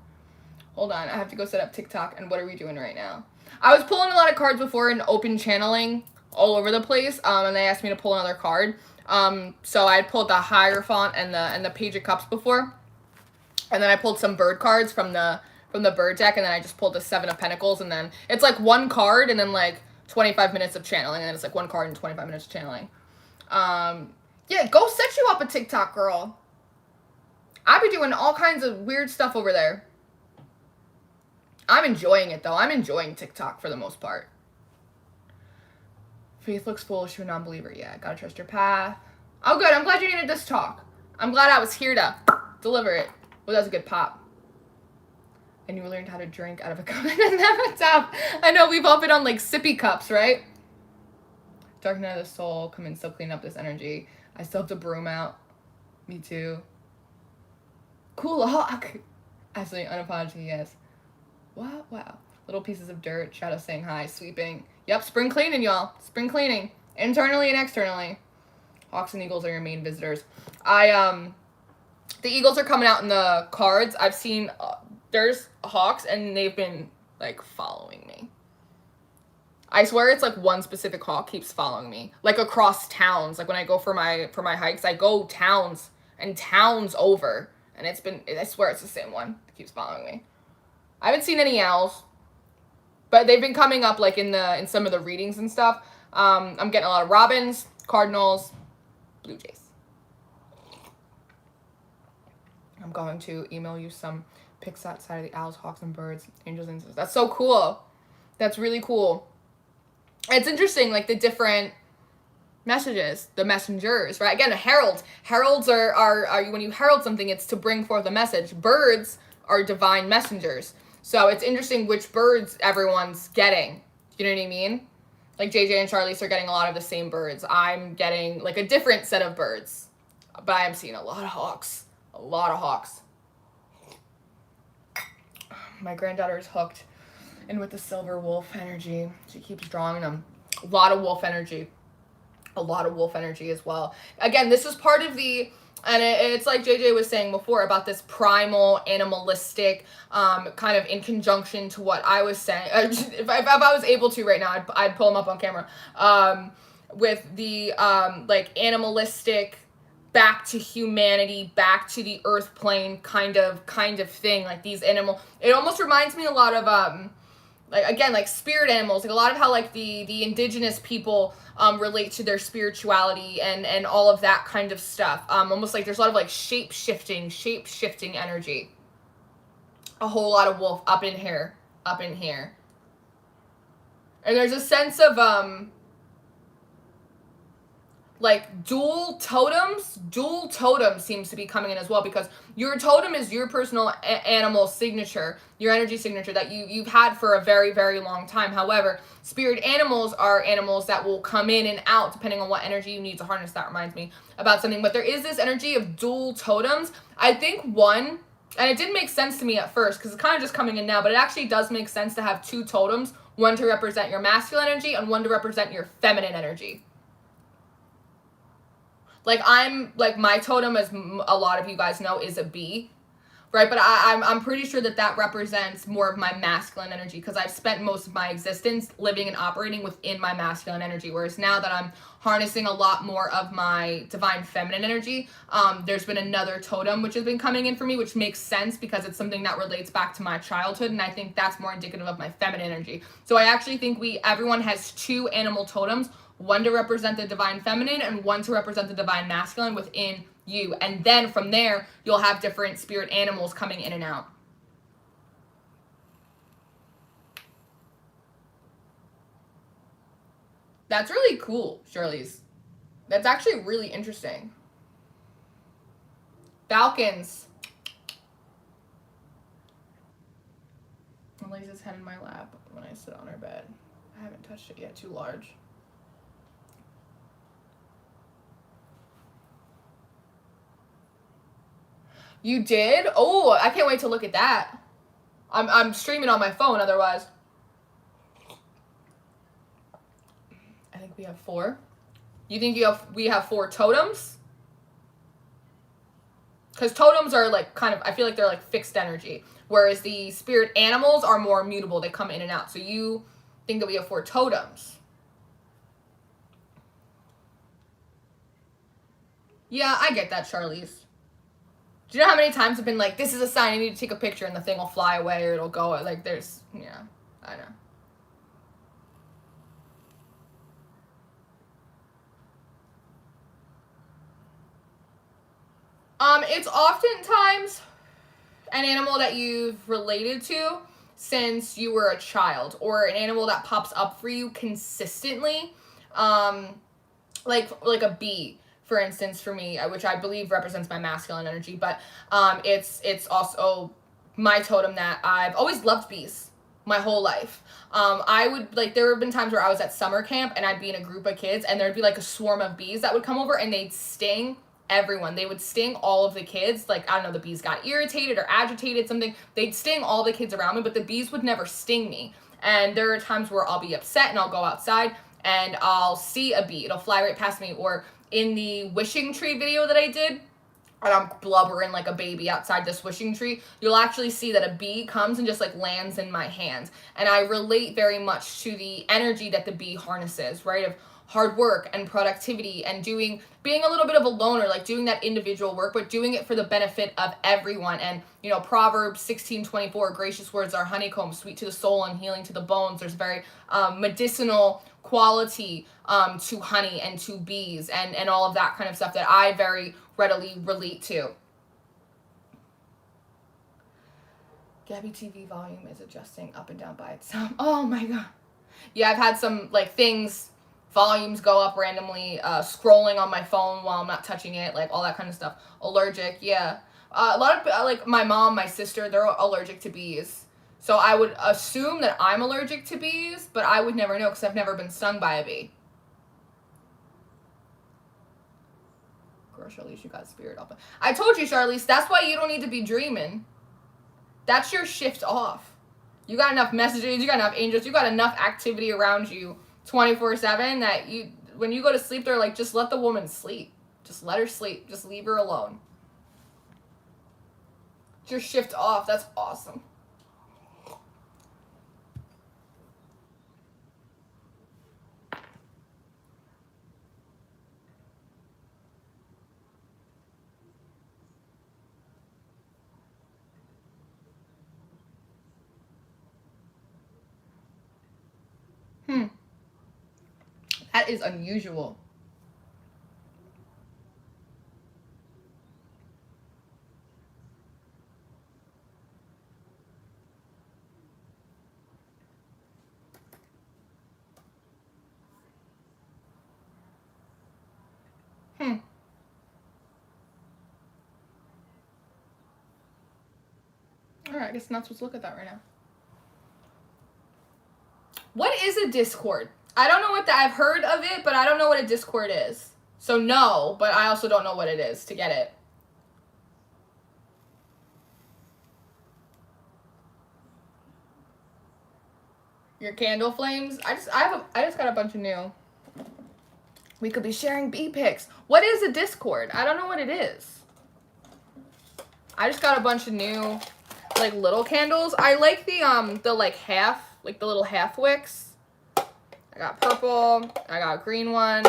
Speaker 1: Hold on, I have to go set up TikTok, and what are we doing right now? I was pulling a lot of cards before and open channeling all over the place, and they asked me to pull another card. So I pulled the Hierophant and the Page of Cups before, and then I pulled some bird cards from the bird deck, and then I just pulled the Seven of Pentacles, and then it's like one card, and then like 25 minutes of channeling, and then it's like one card and 25 minutes of channeling. Yeah, go set you up a TikTok, girl. I be doing all kinds of weird stuff over there. I'm enjoying it, though. I'm enjoying TikTok for the most part. Faith looks foolish to a non-believer. Yeah, gotta trust your path. Oh, good. I'm glad you needed this talk. I'm glad I was here to deliver it. Well, that was a good pop. And you learned how to drink out of a cup and have a tap. I know, we've all been on, like, sippy cups, right? Dark night of the soul. Come in, still clean up this energy. I still have to broom out. Me too. Cool hawk. Absolutely unapologetic, yes. Wow, wow. Little pieces of dirt. Shadow saying hi. Sweeping. Yep, spring cleaning, y'all. Spring cleaning. Internally and externally. Hawks and eagles are your main visitors. The eagles are coming out in the cards. I've seen, there's hawks, and they've been, like, following me. I swear it's, like, one specific hawk keeps following me. Like, across towns. Like, when I go for my hikes, I go towns and towns over. And it's been, I swear it's the same one that keeps following me. I haven't seen any owls. But they've been coming up, like, in some of the readings and stuff. I'm getting a lot of robins, cardinals, blue jays. I'm going to email you some pics outside of the owls, hawks, and birds, angels, and that's so cool. That's really cool. It's interesting, like, the different messages, the messengers, right? Again, a herald. Heralds are when you herald something, it's to bring forth a message. Birds are divine messengers. So it's interesting which birds everyone's getting. You know what I mean? Like, JJ and Charlize are getting a lot of the same birds. I'm getting, like, a different set of birds. But I am seeing a lot of hawks. A lot of hawks. My granddaughter is hooked. And with the silver wolf energy, she keeps drawing them. A lot of wolf energy. A lot of wolf energy as well. Again, this is part of the... And it's like JJ was saying before about this primal, animalistic, kind of in conjunction to what I was saying. If I was able to right now, I'd pull him up on camera. With the, like, animalistic, back to humanity, back to the earth plane kind of thing. Like, these animal... It almost reminds me a lot of, like, again, like, spirit animals. Like, a lot of how, like, the indigenous people... relate to their spirituality and all of that kind of stuff. Almost like there's a lot of, like, shape-shifting energy. A whole lot of wolf up in here. And there's a sense of, like, dual totems seems to be coming in as well, because your totem is your personal animal signature, your energy signature that you've had for a very, very long time. However, spirit animals are animals that will come in and out depending on what energy you need to harness. That reminds me about something, but there is this energy of dual totems. I think one, and it didn't make sense to me at first because it's kind of just coming in now, but it actually does make sense to have two totems, one to represent your masculine energy and one to represent your feminine energy. Like, my totem, as a lot of you guys know, is a bee, right? But I'm pretty sure that represents more of my masculine energy, because I've spent most of my existence living and operating within my masculine energy, whereas now that I'm harnessing a lot more of my divine feminine energy, there's been another totem which has been coming in for me, which makes sense because it's something that relates back to my childhood, and I think that's more indicative of my feminine energy. So I actually think everyone has two animal totems, one to represent the divine feminine and one to represent the divine masculine within you. And then from there, you'll have different spirit animals coming in and out. That's really cool, Shirley's. That's actually really interesting. Falcons. He lays his head in my lap when I sit on her bed. I haven't touched it yet, too large. You did? Oh, I can't wait to look at that. I'm streaming on my phone otherwise. I think we have 4. You think we have 4 totems? Because totems are like kind of, I feel like they're like fixed energy. Whereas the spirit animals are more mutable. They come in and out. So you think that we have 4 totems. Yeah, I get that, Charlize. Do you know how many times I've been like, this is a sign, I need to take a picture, and the thing will fly away or it'll go, like, there's, yeah, I know. It's oftentimes an animal that you've related to. since you were a child, or an animal that pops up for you consistently, like a bee, for instance, for me, which I believe represents my masculine energy, but it's also my totem that I've always loved bees my whole life. I would, like, there have been times where I was at summer camp and I'd be in a group of kids and there'd be like a swarm of bees that would come over and they'd sting everyone. They would sting all of the kids. Like, I don't know, the bees got irritated or agitated, something. They'd sting all the kids around me, but the bees would never sting me. And there are times where I'll be upset and I'll go outside and I'll see a bee. It'll fly right past me. Or in the wishing tree video that I did, and I'm blubbering like a baby outside this wishing tree, you'll actually see that a bee comes and just like lands in my hands. And I relate very much to the energy that the bee harnesses, right? Of hard work and productivity and being a little bit of a loner, like doing that individual work, but doing it for the benefit of everyone. And, you know, Proverbs 16:24, gracious words are honeycomb, sweet to the soul and healing to the bones. There's very medicinal quality to honey and to bees and all of that kind of stuff that I very readily relate to. Gabby TV volume is adjusting up and down by itself. Oh my god. Yeah, I've had some like volumes go up randomly, scrolling on my phone while I'm not touching it, like all that kind of stuff. Allergic, yeah. A lot of, like my mom, my sister, they're allergic to bees. So I would assume that I'm allergic to bees, but I would never know because I've never been stung by a bee. Girl, Charlize, you got spirit up. I told you, Charlize, that's why you don't need to be dreaming. That's your shift off. You got enough messages, you got enough angels, you got enough activity around you 24/7 that you, when you go to sleep, they're like, just let the woman sleep. Just let her sleep. Just leave her alone. It's your shift off. That's awesome. That is unusual. Alright, I guess not supposed to look at that right now. What is a Discord? I don't know what that, I've heard of it, but I don't know what a Discord is. So no, but I also don't know what it is to get it. Your candle flames? I just got a bunch of new. We could be sharing bee pics. What is a Discord? I don't know what it is. I just got a bunch of new, like, little candles. I like the like half, like the little half wicks. I got purple. I got a green one.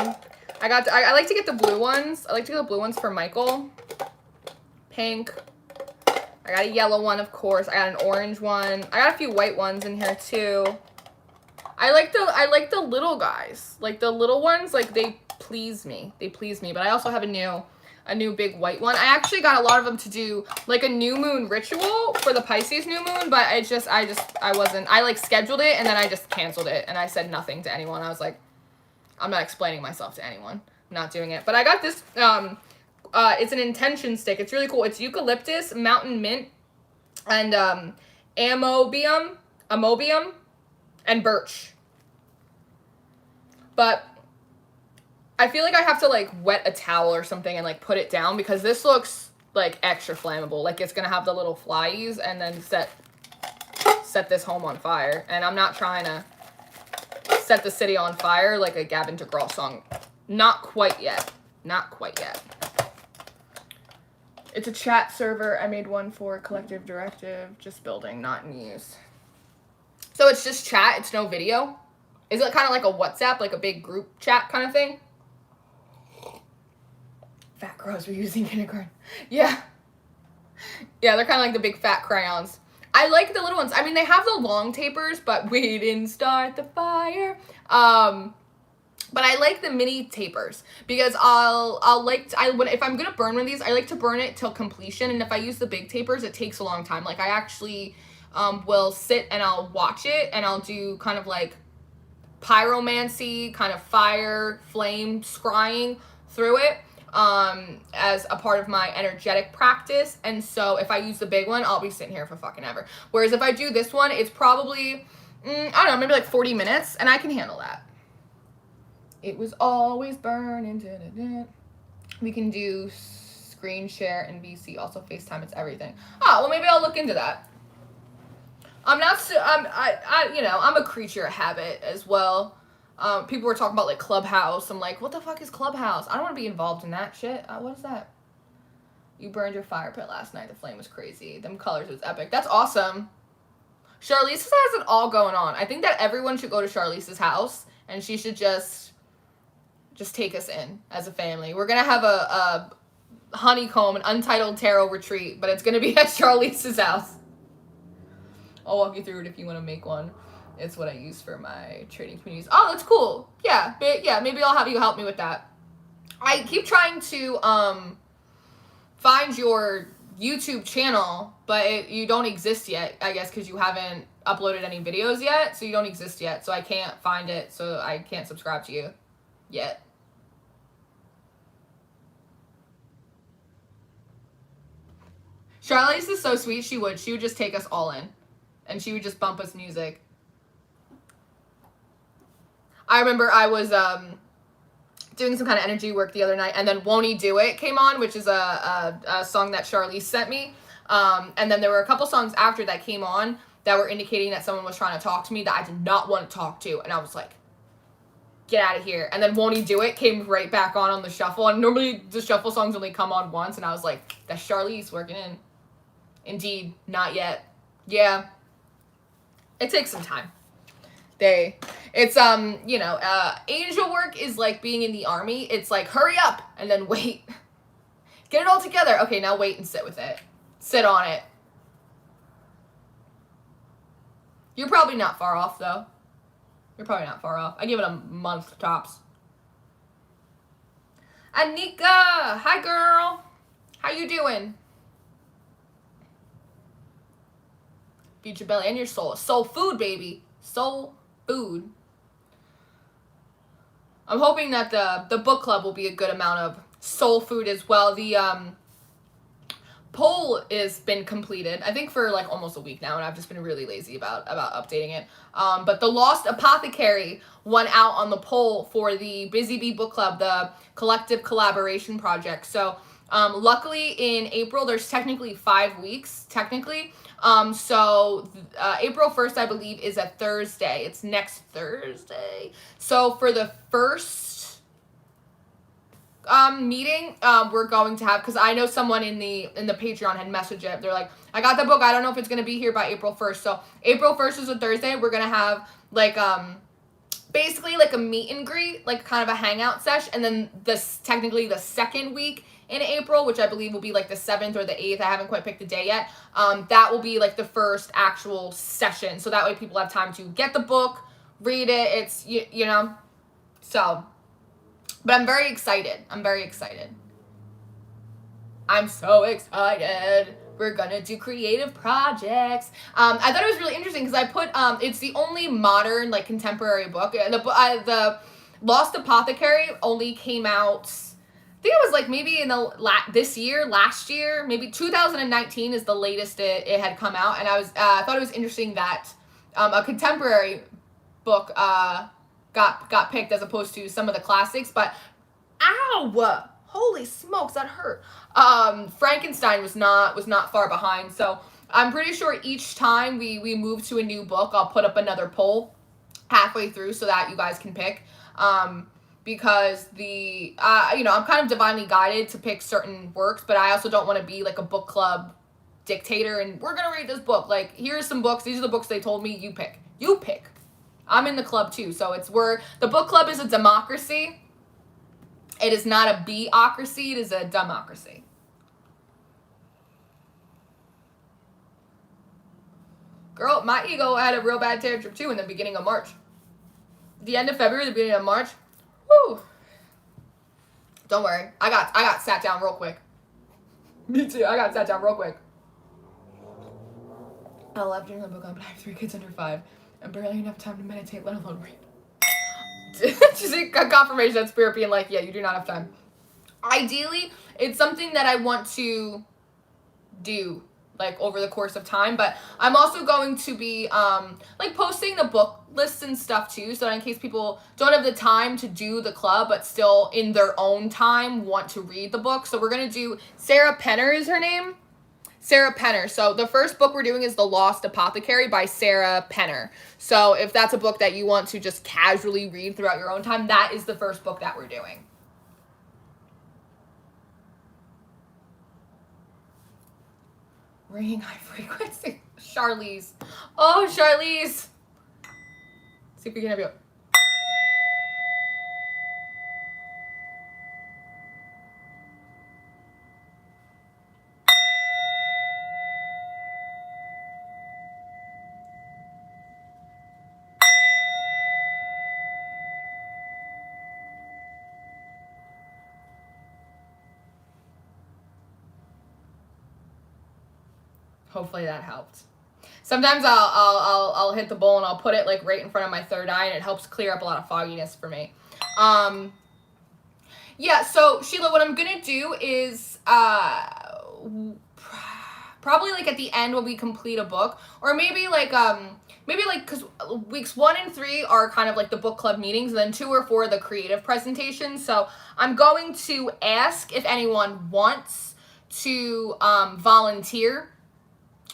Speaker 1: I like to get the blue ones. I like to get the blue ones for Michael. Pink. I got a yellow one, of course. I got an orange one. I got a few white ones in here too. I like the little guys. Like the little ones, like they please me. They please me. But I also have a new big white one. I actually got a lot of them to do like a new moon ritual for the Pisces new moon, but I like scheduled it and then I just canceled it and I said nothing to anyone. I was like, I'm not explaining myself to anyone. I'm not doing it. But I got this, it's an intention stick. It's really cool. It's eucalyptus, mountain mint, and amobium, and birch. But I feel like I have to like wet a towel or something and like put it down because this looks like extra flammable. Like it's gonna have the little flies and then set this home on fire. And I'm not trying to set the city on fire like a Gavin DeGraw song. Not quite yet. Not quite yet. It's a chat server. I made one for Collective Directive. Just building, not in use. So it's just chat. It's no video. Is it kind of like a WhatsApp, like a big group chat kind of thing? Fat crows were using kindergarten. Yeah. Yeah, they're kind of like the big fat crayons. I like the little ones. I mean, they have the long tapers, but we didn't start the fire. But I like the mini tapers because if I'm gonna burn one of these, I like to burn it till completion. And if I use the big tapers, it takes a long time. Like I actually will sit and I'll watch it, and I'll do kind of like pyromancy, kind of fire, flame scrying through it as a part of my energetic practice. And so if I use the big one, I'll be sitting here for fucking ever. Whereas if I do this one, it's probably, I don't know, maybe like 40 minutes, and I can handle that. It was always burning. We can do screen share and VC, also FaceTime, it's everything. Oh, well, maybe I'll look into that. I'm a creature of habit as well. People were talking about like Clubhouse. I'm like, what the fuck is Clubhouse? I don't want to be involved in that shit. What is that? You burned your fire pit last night. The flame was crazy. Them colors was epic. That's awesome. Charlize has it all going on. I think that everyone should go to Charlize's house, and she should just take us in as a family. We're gonna have a honeycomb, an untitled tarot retreat, but it's gonna be at Charlize's house. I'll walk you through it if you want to make one. It's what I use for my trading communities. Oh, that's cool. Yeah, maybe I'll have you help me with that. I keep trying to find your YouTube channel, but you don't exist yet, I guess, because you haven't uploaded any videos yet, so you don't exist yet, so I can't find it, so I can't subscribe to you yet. Charlize is so sweet. She would just take us all in. And she would just bump us music. I remember I was doing some kind of energy work the other night, and then Won't He Do It came on, which is a song that Charlize sent me. And then there were a couple songs after that came on that were indicating that someone was trying to talk to me that I did not want to talk to. And I was like, get out of here. And then Won't He Do It came right back on the shuffle. And normally the shuffle songs only come on once. And I was like, that's Charlize working in. Indeed, not yet. Yeah. It takes some time. Angel work is like being in the army. It's like, hurry up and then wait. Get it all together. Okay, now wait and sit with it. Sit on it. You're probably not far off, though. You're probably not far off. I give it a month tops. Anika, hi girl. How you doing? Feed your belly and your soul. Soul food, baby. Soul food. I'm hoping that the book club will be a good amount of soul food as well. The poll has been completed, I think, for like almost a week now, and I've just been really lazy about updating it. But the Lost Apothecary won out on the poll for the Busy Bee Book Club, the collective collaboration project. So luckily in April, there's technically 5 weeks, technically. April 1st, I believe, is a Thursday. It's next Thursday. So for the first meeting, we're going to have, because I know someone in the Patreon had messaged it. They're like, I got the book. I don't know if it's going to be here by April 1st. So April 1st is a Thursday. We're going to have like, basically like a meet and greet, like kind of a hangout sesh. And then technically the second week in April, which I believe will be like the 7th or the 8th. I haven't quite picked the day yet. That will be like the first actual session. So that way people have time to get the book, read it. It's, you know, so, but I'm very excited. I'm so excited. We're gonna do creative projects. I thought it was really interesting because I put, it's the only modern, like, contemporary book. The Lost Apothecary only came out, I think it was like maybe in last year, maybe 2019 is the latest it had come out. And I thought it was interesting that a contemporary book got picked as opposed to some of the classics. But ow, holy smokes, that hurt. Frankenstein was not far behind. So I'm pretty sure each time we move to a new book, I'll put up another poll halfway through so that you guys can pick. Because I'm kind of divinely guided to pick certain works, but I also don't want to be like a book club dictator and we're going to read this book. Like, here's some books. These are the books they told me. You pick. I'm in the club too. So the book club is a democracy. It is not a beocracy. It is a democracy. Girl, my ego had a real bad tear trip too in the beginning of March. The end of February, the beginning of March. Woo! Don't worry. I got sat down real quick. Me too. I got sat down real quick. I love doing the book on, but I have 3 kids under 5. I barely enough time to meditate, let alone read. Just a confirmation of spirit being like, yeah, you do not have time. Ideally, it's something that I want to do like over the course of time, but I'm also going to be like posting the book lists and stuff too, so in case people don't have the time to do the club but still in their own time want to read the book. So we're gonna do Sarah Penner is her name. Sarah Penner. So the first book we're doing is The Lost Apothecary by Sarah Penner. So if that's a book that you want to just casually read throughout your own time, that is the first book that we're doing. Ringing high frequency. Charlize. Oh, Charlize. See if we can have you. Hopefully that helped. Sometimes I'll hit the bowl and I'll put it like right in front of my third eye, and it helps clear up a lot of fogginess for me. Yeah, so Sheila, what I'm gonna do is probably like at the end when we complete a book, or maybe like because weeks 1 and 3 are kind of like the book club meetings, and then 2 or 4 are the creative presentations. So I'm going to ask if anyone wants to volunteer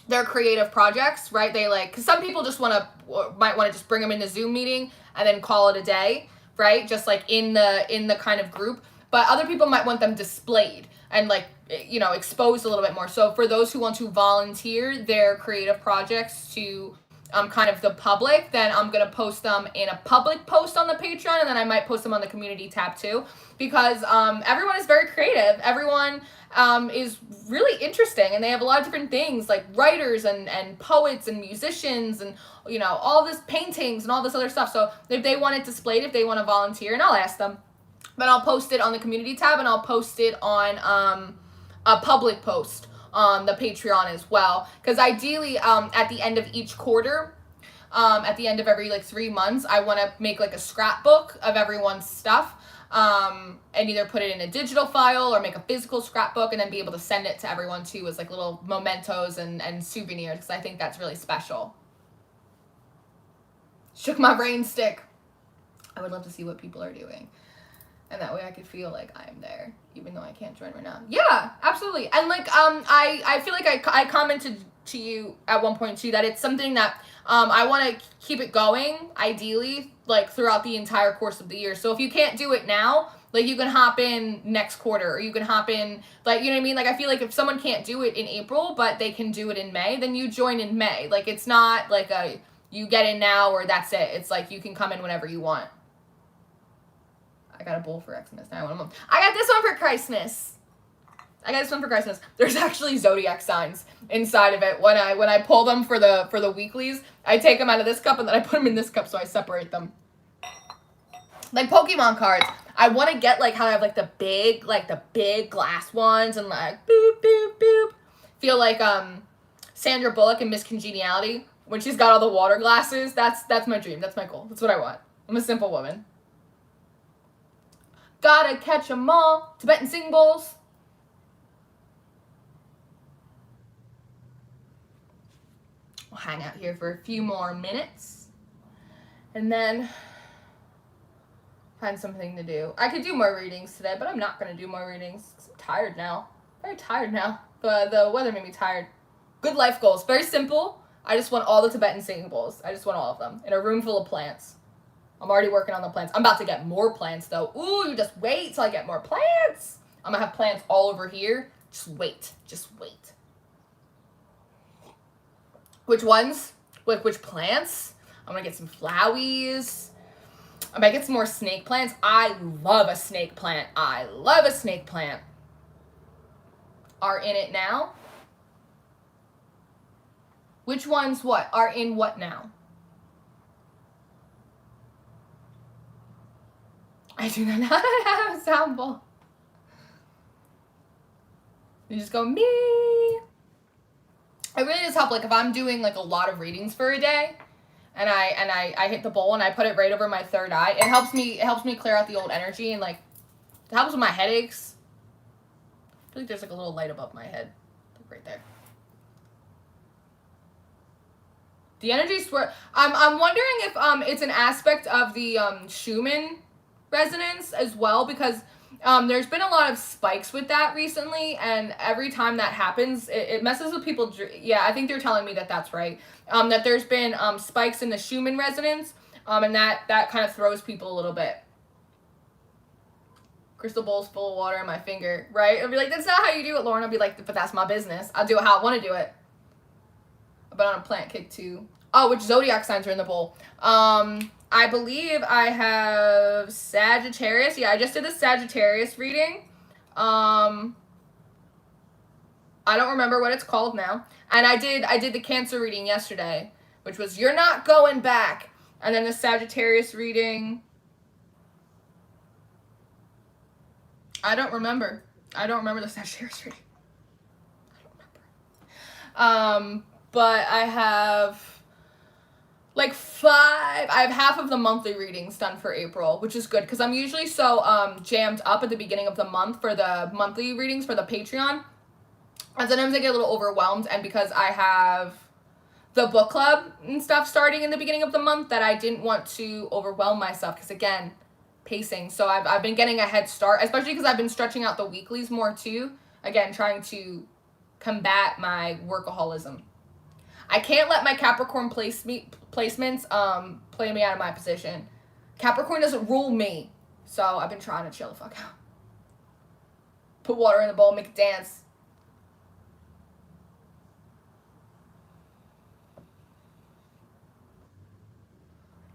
Speaker 1: their creative projects, right? They like, because some people just might want to just bring them in the Zoom meeting and then call it a day, right? Just like in the kind of group. But other people might want them displayed and like, you know, exposed a little bit more. So for those who want to volunteer their creative projects to kind of the public, then I'm going to post them in a public post on the Patreon, and then I might post them on the community tab too, because everyone is very creative. Everyone is really interesting, and they have a lot of different things, like writers and poets and musicians and, you know, all this paintings and all this other stuff. So if they want it displayed, if they want to volunteer, and I'll ask them, but I'll post it on the community tab, and I'll post it on a public post on the Patreon as well. Because ideally, at the end of each quarter, at the end of every like 3 months, I want to make like a scrapbook of everyone's stuff, and either put it in a digital file or make a physical scrapbook, and then be able to send it to everyone too as like little mementos and souvenirs, because I think that's really special. Shook my brain stick. I would love to see what people are doing. And that way I could feel like I'm there, even though I can't join right now. Yeah, absolutely. And like, I feel like I commented to you at one point too, that it's something that I want to keep it going, ideally, like throughout the entire course of the year. So if you can't do it now, like you can hop in next quarter, or you can hop in, like, you know what I mean? Like, I feel like if someone can't do it in April, but they can do it in May, then you join in May. Like, it's not like you get in now or that's it. It's like you can come in whenever you want. I got a bowl for Xmas. Now I want I got this one for Christmas. There's actually zodiac signs inside of it. When I pull them for the weeklies, I take them out of this cup and then I put them in this cup, so I separate them. Like Pokemon cards. I want to get like how I have like the big glass ones, and like boop boop boop. Feel like Sandra Bullock in Miss Congeniality when she's got all the water glasses. That's my dream. That's my goal. That's what I want. I'm a simple woman. Gotta catch 'em all. Tibetan singing bowls. We'll hang out here for a few more minutes. And then find something to do. I could do more readings today, but I'm not going to do more readings. I'm tired now. Very tired now. The weather made me tired. Good life goals. Very simple. I just want all the Tibetan singing bowls. I just want all of them. In a room full of plants. I'm already working on the plants. I'm about to get more plants, though. Ooh, you just wait till I get more plants. I'm going to have plants all over here. Just wait. Just wait. Which ones? Which plants? I'm going to get some flowies. I might get some more snake plants. I love a snake plant. I love a snake plant. Are in it now? Which ones what? Are in what now? I do not know how to have a sound bowl. You just go, me. it really does help. Like if I'm doing like a lot of readings for a day, and I hit the bowl and I put it right over my third eye, it helps me clear out the old energy, and like it helps with my headaches. I feel like there's like a little light above my head, like right there. The energy swirl. I'm wondering if it's an aspect of the Shaman resonance as well, because there's been a lot of spikes with that recently, and every time that happens, it messes with people. Yeah, I think they're telling me that that's right. That there's been spikes in the Shaman resonance, and that kind of throws people a little bit. Crystal bowl's full of water in my finger, right? I'll be like, that's not how you do it, Lauren. I'll be like, but that's my business. I'll do it how I want to do it. But on a plant kick too. Oh, which zodiac signs are in the bowl? I believe I have Sagittarius. Yeah, I just did the Sagittarius reading. I don't remember what it's called now. And I did the Cancer reading yesterday, which was You're Not Going Back. And then the Sagittarius reading, I don't remember. I don't remember the Sagittarius reading. I don't remember. But I have like I have half of the monthly readings done for April, which is good because I'm usually so jammed up at the beginning of the month for the monthly readings for the Patreon. And sometimes I get a little overwhelmed, and because I have the book club and stuff starting in the beginning of the month, that I didn't want to overwhelm myself because, again, pacing. So I've been getting a head start, especially because I've been stretching out the weeklies more too. Again, trying to combat my workaholism. I can't let my Capricorn placements play me out of my position. Capricorn doesn't rule me. So I've been trying to chill the fuck out. Put water in the bowl, make it dance.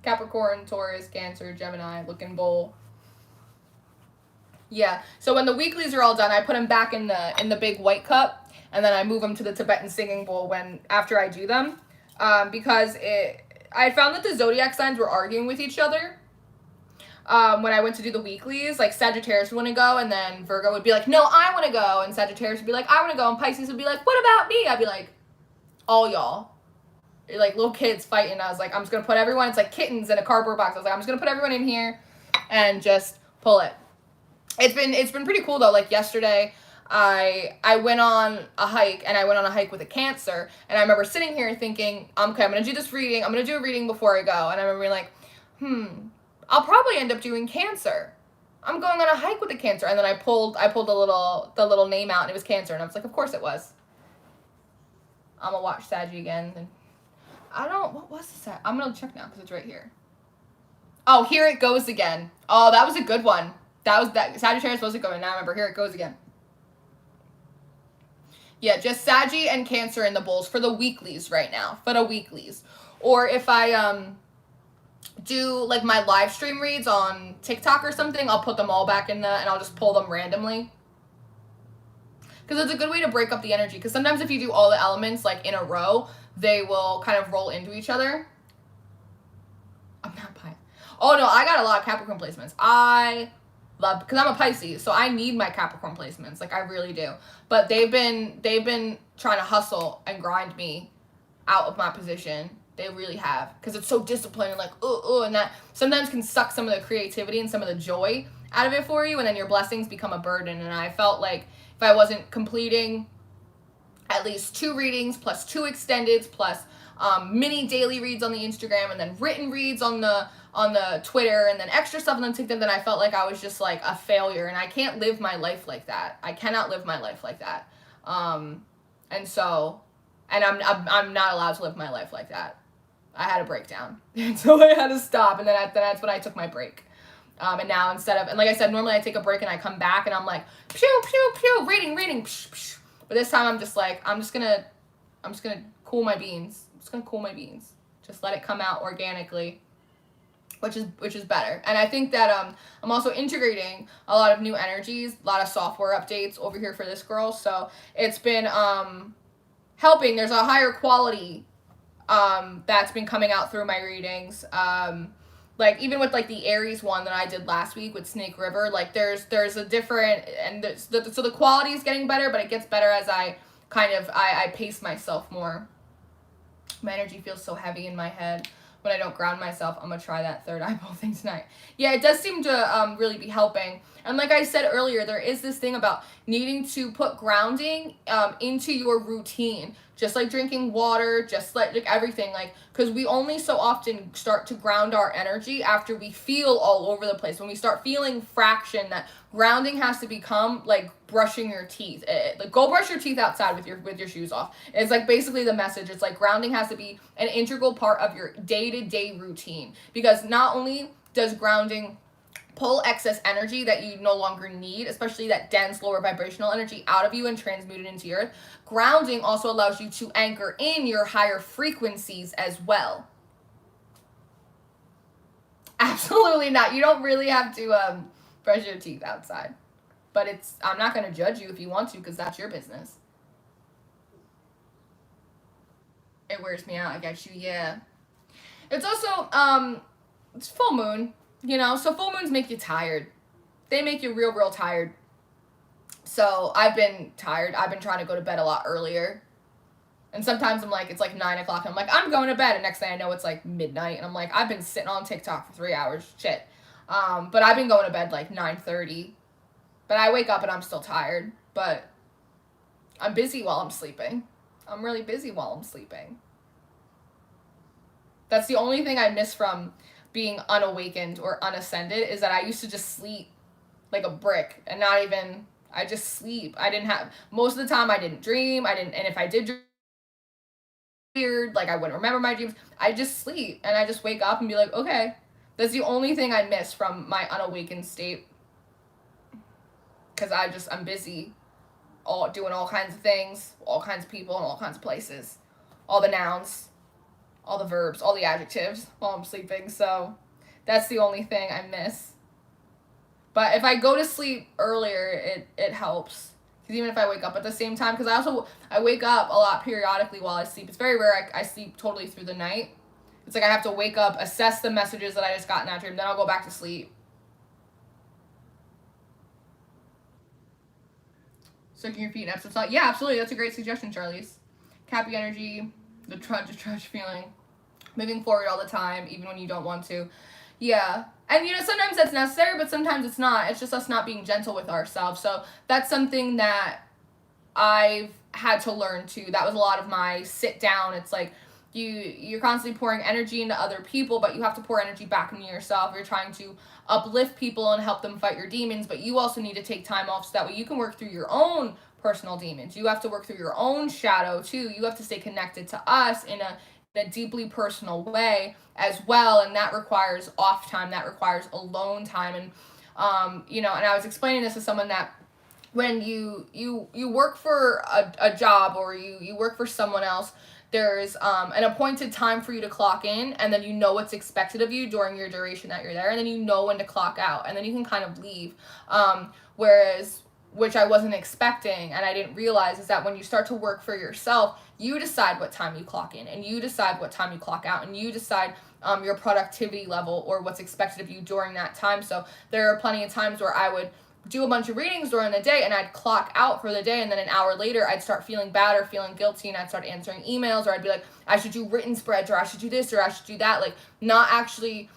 Speaker 1: Capricorn, Taurus, Cancer, Gemini, looking bowl. Yeah, so when the weeklies are all done, I put them back in the big white cup, and then I move them to the Tibetan singing bowl after I do them, because I found that the zodiac signs were arguing with each other. When I went to do the weeklies, like Sagittarius would want to go, and then Virgo would be like, no, I want to go, and Sagittarius would be like, I want to go, and Pisces would be like, what about me? I'd be like, all y'all. Like little kids fighting. I was like, I'm just gonna put everyone, it's like kittens in a cardboard box. I was like, I'm just gonna put everyone in here and just pull it. It's been pretty cool though. Like yesterday, I went on a hike, and I went on a hike with a Cancer, and I remember sitting here thinking, okay, I'm gonna do this reading. I'm gonna do a reading before I go, and I remember being like, I'll probably end up doing Cancer. I'm going on a hike with a Cancer, and then I pulled the little name out, and it was Cancer, and I was like, of course it was. I'm gonna watch Saggy again. And what was this at? I'm gonna check now because it's right here. Oh, Here It Goes Again. Oh, that was a good one. That Sagittarius wasn't going. Now I remember. Here It Goes Again. Yeah, just Saggy and Cancer in the bowls for the weeklies right now. For the weeklies. Or if I do like my live stream reads on TikTok or something, I'll put them all back and I'll just pull them randomly. Because it's a good way to break up the energy. Because sometimes if you do all the elements like in a row, they will kind of roll into each other. I'm not Pisces. Oh no, I got a lot of Capricorn placements. I love, because I'm a Pisces, so I need my Capricorn placements. Like I really do. But they've been trying to hustle and grind me out of my position. They really have. Because it's so disciplined and like, and that sometimes can suck some of the creativity and some of the joy out of it for you, and then your blessings become a burden. And I felt like if I wasn't completing at least 2 readings plus 2 extendeds plus mini daily reads on the Instagram, and then written reads on the Twitter, and then extra stuff on the TikTok, then I felt like I was just like a failure, and I can't live my life like that. I cannot live my life like that. And I'm not allowed to live my life like that. I had a breakdown, and so I had to stop, and then that's when I took my break. And now and like I said, normally I take a break and I come back and I'm like, pew, pew, pew, reading, psh, psh. But this time I'm just like, I'm just gonna cool my beans. I'm just gonna cool my beans. Just let it come out organically, which is better. And I think that I'm also integrating a lot of new energies, a lot of software updates over here for this girl. So it's been helping. There's a higher quality that's been coming out through my readings. Like even with like the Aries one that I did last week with Snake River, like there's a different, and so the quality is getting better, but it gets better as I kind of, I pace myself more. My energy feels so heavy in my head when I don't ground myself. I'm gonna try that third eyeball thing tonight. Yeah, it does seem to really be helping. And like I said earlier, there is this thing about needing to put grounding into your routine, just like drinking water, just like everything, like, because we only so often start to ground our energy after we feel all over the place. When we start feeling fraction, that grounding has to become like brushing your teeth. Like, go brush your teeth outside with your shoes off. It's like basically the message. It's like grounding has to be an integral part of your day-to-day routine, because not only does grounding pull excess energy that you no longer need, especially that dense lower vibrational energy, out of you and transmute it into your earth, grounding also allows you to anchor in your higher frequencies as well. Absolutely not. You don't really have to brush your teeth outside. But I'm not going to judge you if you want to, because that's your business. It wears me out. I got you. Yeah. It's also, it's full moon, you know, so full moons make you tired. They make you real, real tired. So I've been tired. I've been trying to go to bed a lot earlier. And sometimes I'm like, it's like 9 o'clock. And I'm like, I'm going to bed. And next thing I know, it's like midnight. And I'm like, I've been sitting on TikTok for 3 hours. Shit. But I've been going to bed like 9:30. But I wake up and I'm still tired. But I'm busy while I'm sleeping. I'm really busy while I'm sleeping. That's the only thing I miss from being unawakened or unascended, is that I used to just sleep like a brick and not even, I just sleep. I didn't have, most of the time I didn't dream. And if I did dream, weird, like I wouldn't remember my dreams. I just sleep and I just wake up and be like, okay. That's the only thing I miss from my unawakened state. Because I'm busy doing all kinds of things, all kinds of people, and all kinds of places. All the nouns, all the verbs, all the adjectives while I'm sleeping. So that's the only thing I miss. But if I go to sleep earlier, it helps. Because even if I wake up at the same time, because I wake up a lot periodically while I sleep. It's very rare I sleep totally through the night. It's like I have to wake up, assess the messages that I just got in that dream, then I'll go back to sleep. Soaking your feet in Epsom salt. Yeah, absolutely. That's a great suggestion, Charlize. Happy energy, the trudge feeling. Moving forward all the time, even when you don't want to. Yeah. And, you know, sometimes that's necessary, but sometimes it's not. It's just us not being gentle with ourselves. So that's something that I've had to learn, too. That was a lot of my sit down. It's like, you're constantly pouring energy into other people, but you have to pour energy back into yourself. You're trying to uplift people and help them fight your demons, but you also need to take time off so that way you can work through your own personal demons. You have to work through your own shadow too. You have to stay connected to us in a deeply personal way as well, and that requires off time. That requires alone time. And you know, and I was explaining this to someone that when you work for a job, or you work for someone else, there's an appointed time for you to clock in, and then you know what's expected of you during your duration that you're there, and then you know when to clock out, and then you can kind of leave. Whereas, which I wasn't expecting and I didn't realize, is that when you start to work for yourself, you decide what time you clock in, and you decide what time you clock out, and you decide your productivity level or what's expected of you during that time. So there are plenty of times where I would do a bunch of readings during the day and I'd clock out for the day, and then an hour later I'd start feeling bad or feeling guilty, and I'd start answering emails, or I'd be like, I should do written spreads, or I should do this, or I should do that, like not actually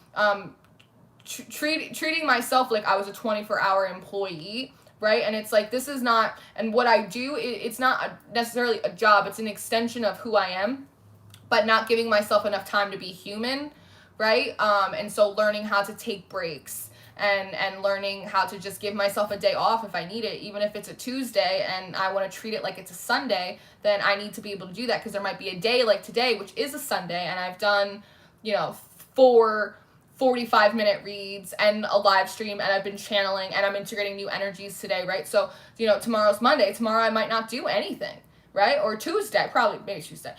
Speaker 1: treating myself like I was a 24-hour employee, right? And it's like, this is not, and what I do, it's not necessarily a job, it's an extension of who I am, but not giving myself enough time to be human, right? And so learning how to take breaks, and learning how to just give myself a day off if I need it. Even if it's a Tuesday and I want to treat it like it's a Sunday, then I need to be able to do that, because there might be a day like today, which is a Sunday, and I've done, you know, 4 45-minute reads and a live stream, and I've been channeling, and I'm integrating new energies today, right? So, you know, tomorrow's Monday. Tomorrow I might not do anything, right? Or Tuesday, probably, maybe Tuesday.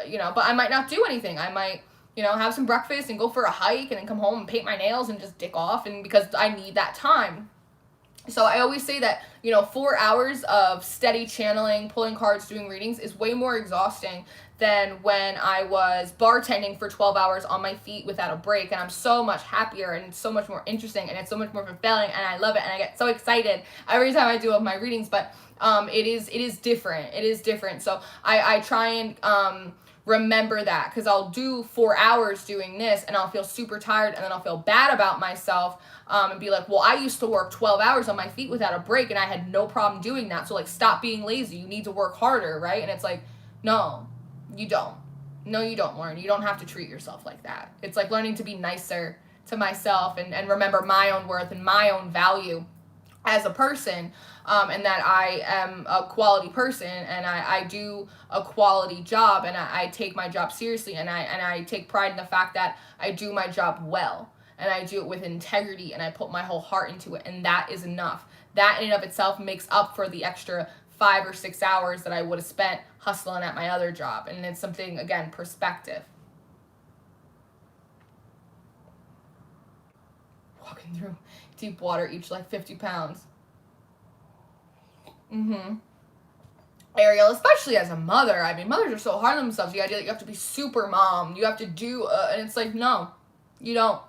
Speaker 1: You know, but I might not do anything. I might, you know, have some breakfast and go for a hike and then come home and paint my nails and just dick off, and because I need that time. So I always say that, you know, 4 hours of steady channeling, pulling cards, doing readings is way more exhausting than when I was bartending for 12 hours on my feet without a break. And I'm so much happier, and it's so much more interesting, and it's so much more fulfilling, and I love it, and I get so excited every time I do all my readings. But it is different. It is different. So I try and remember that, because I'll do 4 hours doing this and I'll feel super tired, and then I'll feel bad about myself, and be like, well, I used to work 12 hours on my feet without a break and I had no problem doing that. So like, stop being lazy. You need to work harder, right? And it's like, no, you don't. No, you don't, Lauren. You don't have to treat yourself like that. It's like learning to be nicer to myself, and remember my own worth and my own value as a person, and that I am a quality person, and I do a quality job, and I take my job seriously, and I take pride in the fact that I do my job well, and I do it with integrity, and I put my whole heart into it, and that is enough. That in and of itself makes up for the extra 5 or 6 hours that I would have spent hustling at my other job. And it's something, again, perspective. Walking through deep water, each like 50 pounds. Ariel, especially as a mother. I mean, mothers are so hard on themselves. The idea that you have to be super mom, you have to do, and it's like, no, you don't.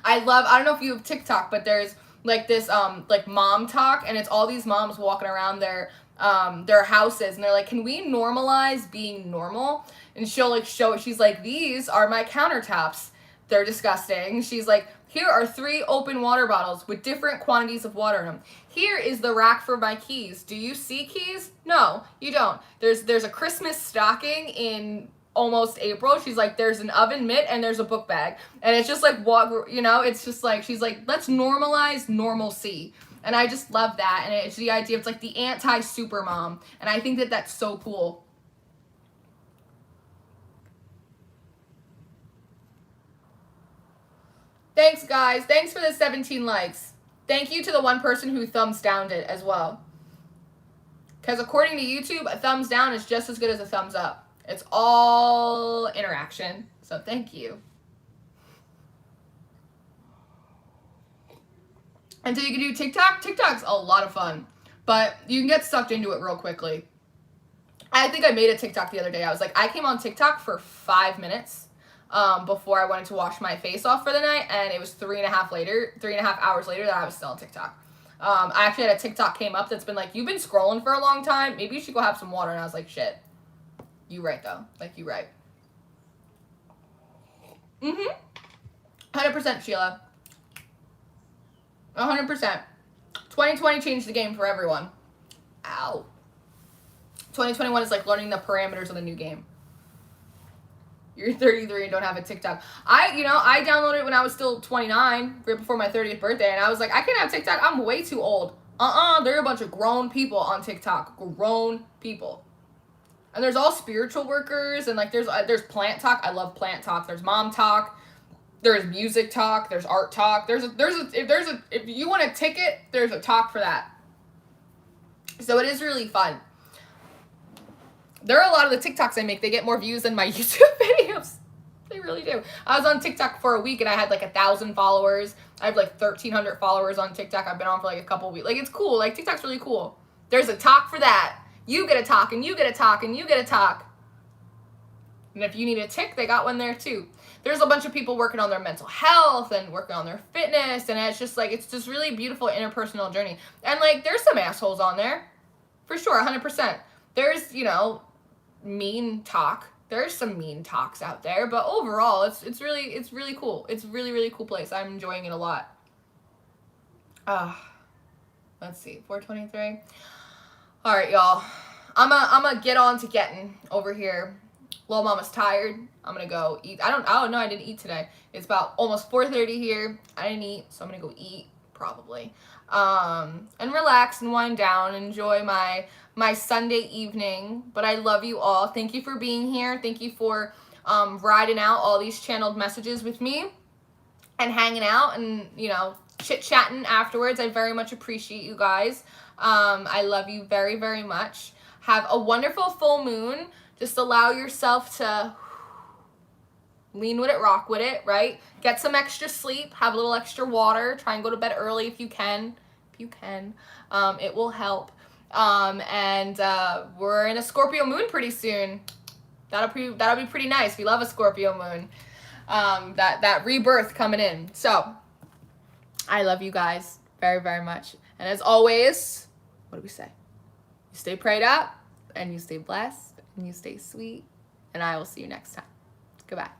Speaker 1: I don't know if you have TikTok, but there's like this, like mom talk, and it's all these moms walking around their houses, and they're like, can we normalize being normal? And she'll like show it. She's like, these are my countertops. They're disgusting. She's like, here are 3 open water bottles with different quantities of water in them. Here is the rack for my keys. Do you see keys? No, you don't. There's a Christmas stocking in almost April. She's like, there's an oven mitt and there's a book bag. And it's just like, what, you know, it's just like, she's like, let's normalize normalcy. And I just love that. And it's the idea, it's like the anti-super mom. And I think that that's so cool. Thanks, guys. Thanks for the 17 likes. Thank you to the one person who thumbs downed it as well. Because according to YouTube, a thumbs down is just as good as a thumbs up. It's all interaction. So thank you. And so you can do TikTok. TikTok's a lot of fun, but you can get sucked into it real quickly. I think I made a TikTok the other day. I was like, I came on TikTok for 5 minutes before I wanted to wash my face off for the night, and it was 3.5 hours later that I was still on TikTok. I actually had a TikTok came up that's been like, you've been scrolling for a long time, maybe you should go have some water. And I was like, shit, you right though, like, you right. 100% Sheila, 100%. 2020 changed the game for everyone. Ow. 2021 is like learning the parameters of the new game. You're 33 and don't have a TikTok. I downloaded it when I was still 29, right before my 30th birthday, and I was like, I can't have TikTok. I'm way too old. There are a bunch of grown people on TikTok. Grown people. And there's all spiritual workers, and like there's plant talk. I love plant talk. There's mom talk. There's music talk. There's art talk. If you want a ticket, there's a talk for that. So it is really fun. There are a lot of the TikToks I make, they get more views than my YouTube videos. They really do. I was on TikTok for a week and I had like 1,000 followers. I have like 1,300 followers on TikTok. I've been on for like a couple weeks. Like, it's cool. Like, TikTok's really cool. There's a talk for that. You get a talk, and you get a talk, and you get a talk. And if you need a tick, they got one there too. There's a bunch of people working on their mental health and working on their fitness, and it's just like, it's just really beautiful interpersonal journey. And like, there's some assholes on there. For sure, 100%. There's, you know, mean talk. There's some mean talks out there, but overall it's really cool. It's really cool place. I'm enjoying it a lot. Let's see, 4:23. All right, y'all, I'm gonna get on to getting over here. Little mama's tired. I'm gonna go eat. I don't know, I didn't eat today. It's about almost 4:30 here. I didn't eat, so I'm gonna go eat probably, and relax and wind down, enjoy my Sunday evening. But I love you all. Thank you for being here. Thank you for riding out all these channeled messages with me and hanging out and, you know, chit-chatting afterwards. I very much appreciate you guys. I love you very, very much. Have a wonderful full moon. Just allow yourself to lean with it, rock with it, right? Get some extra sleep. Have a little extra water. Try and go to bed early if you can. you can. It will help. And we're in a Scorpio moon pretty soon. That'll be pretty nice. We love a Scorpio moon. That rebirth coming in. So I love you guys very, very much. And as always, what do we say? You stay prayed up, and you stay blessed, and you stay sweet, and I will see you next time. Goodbye.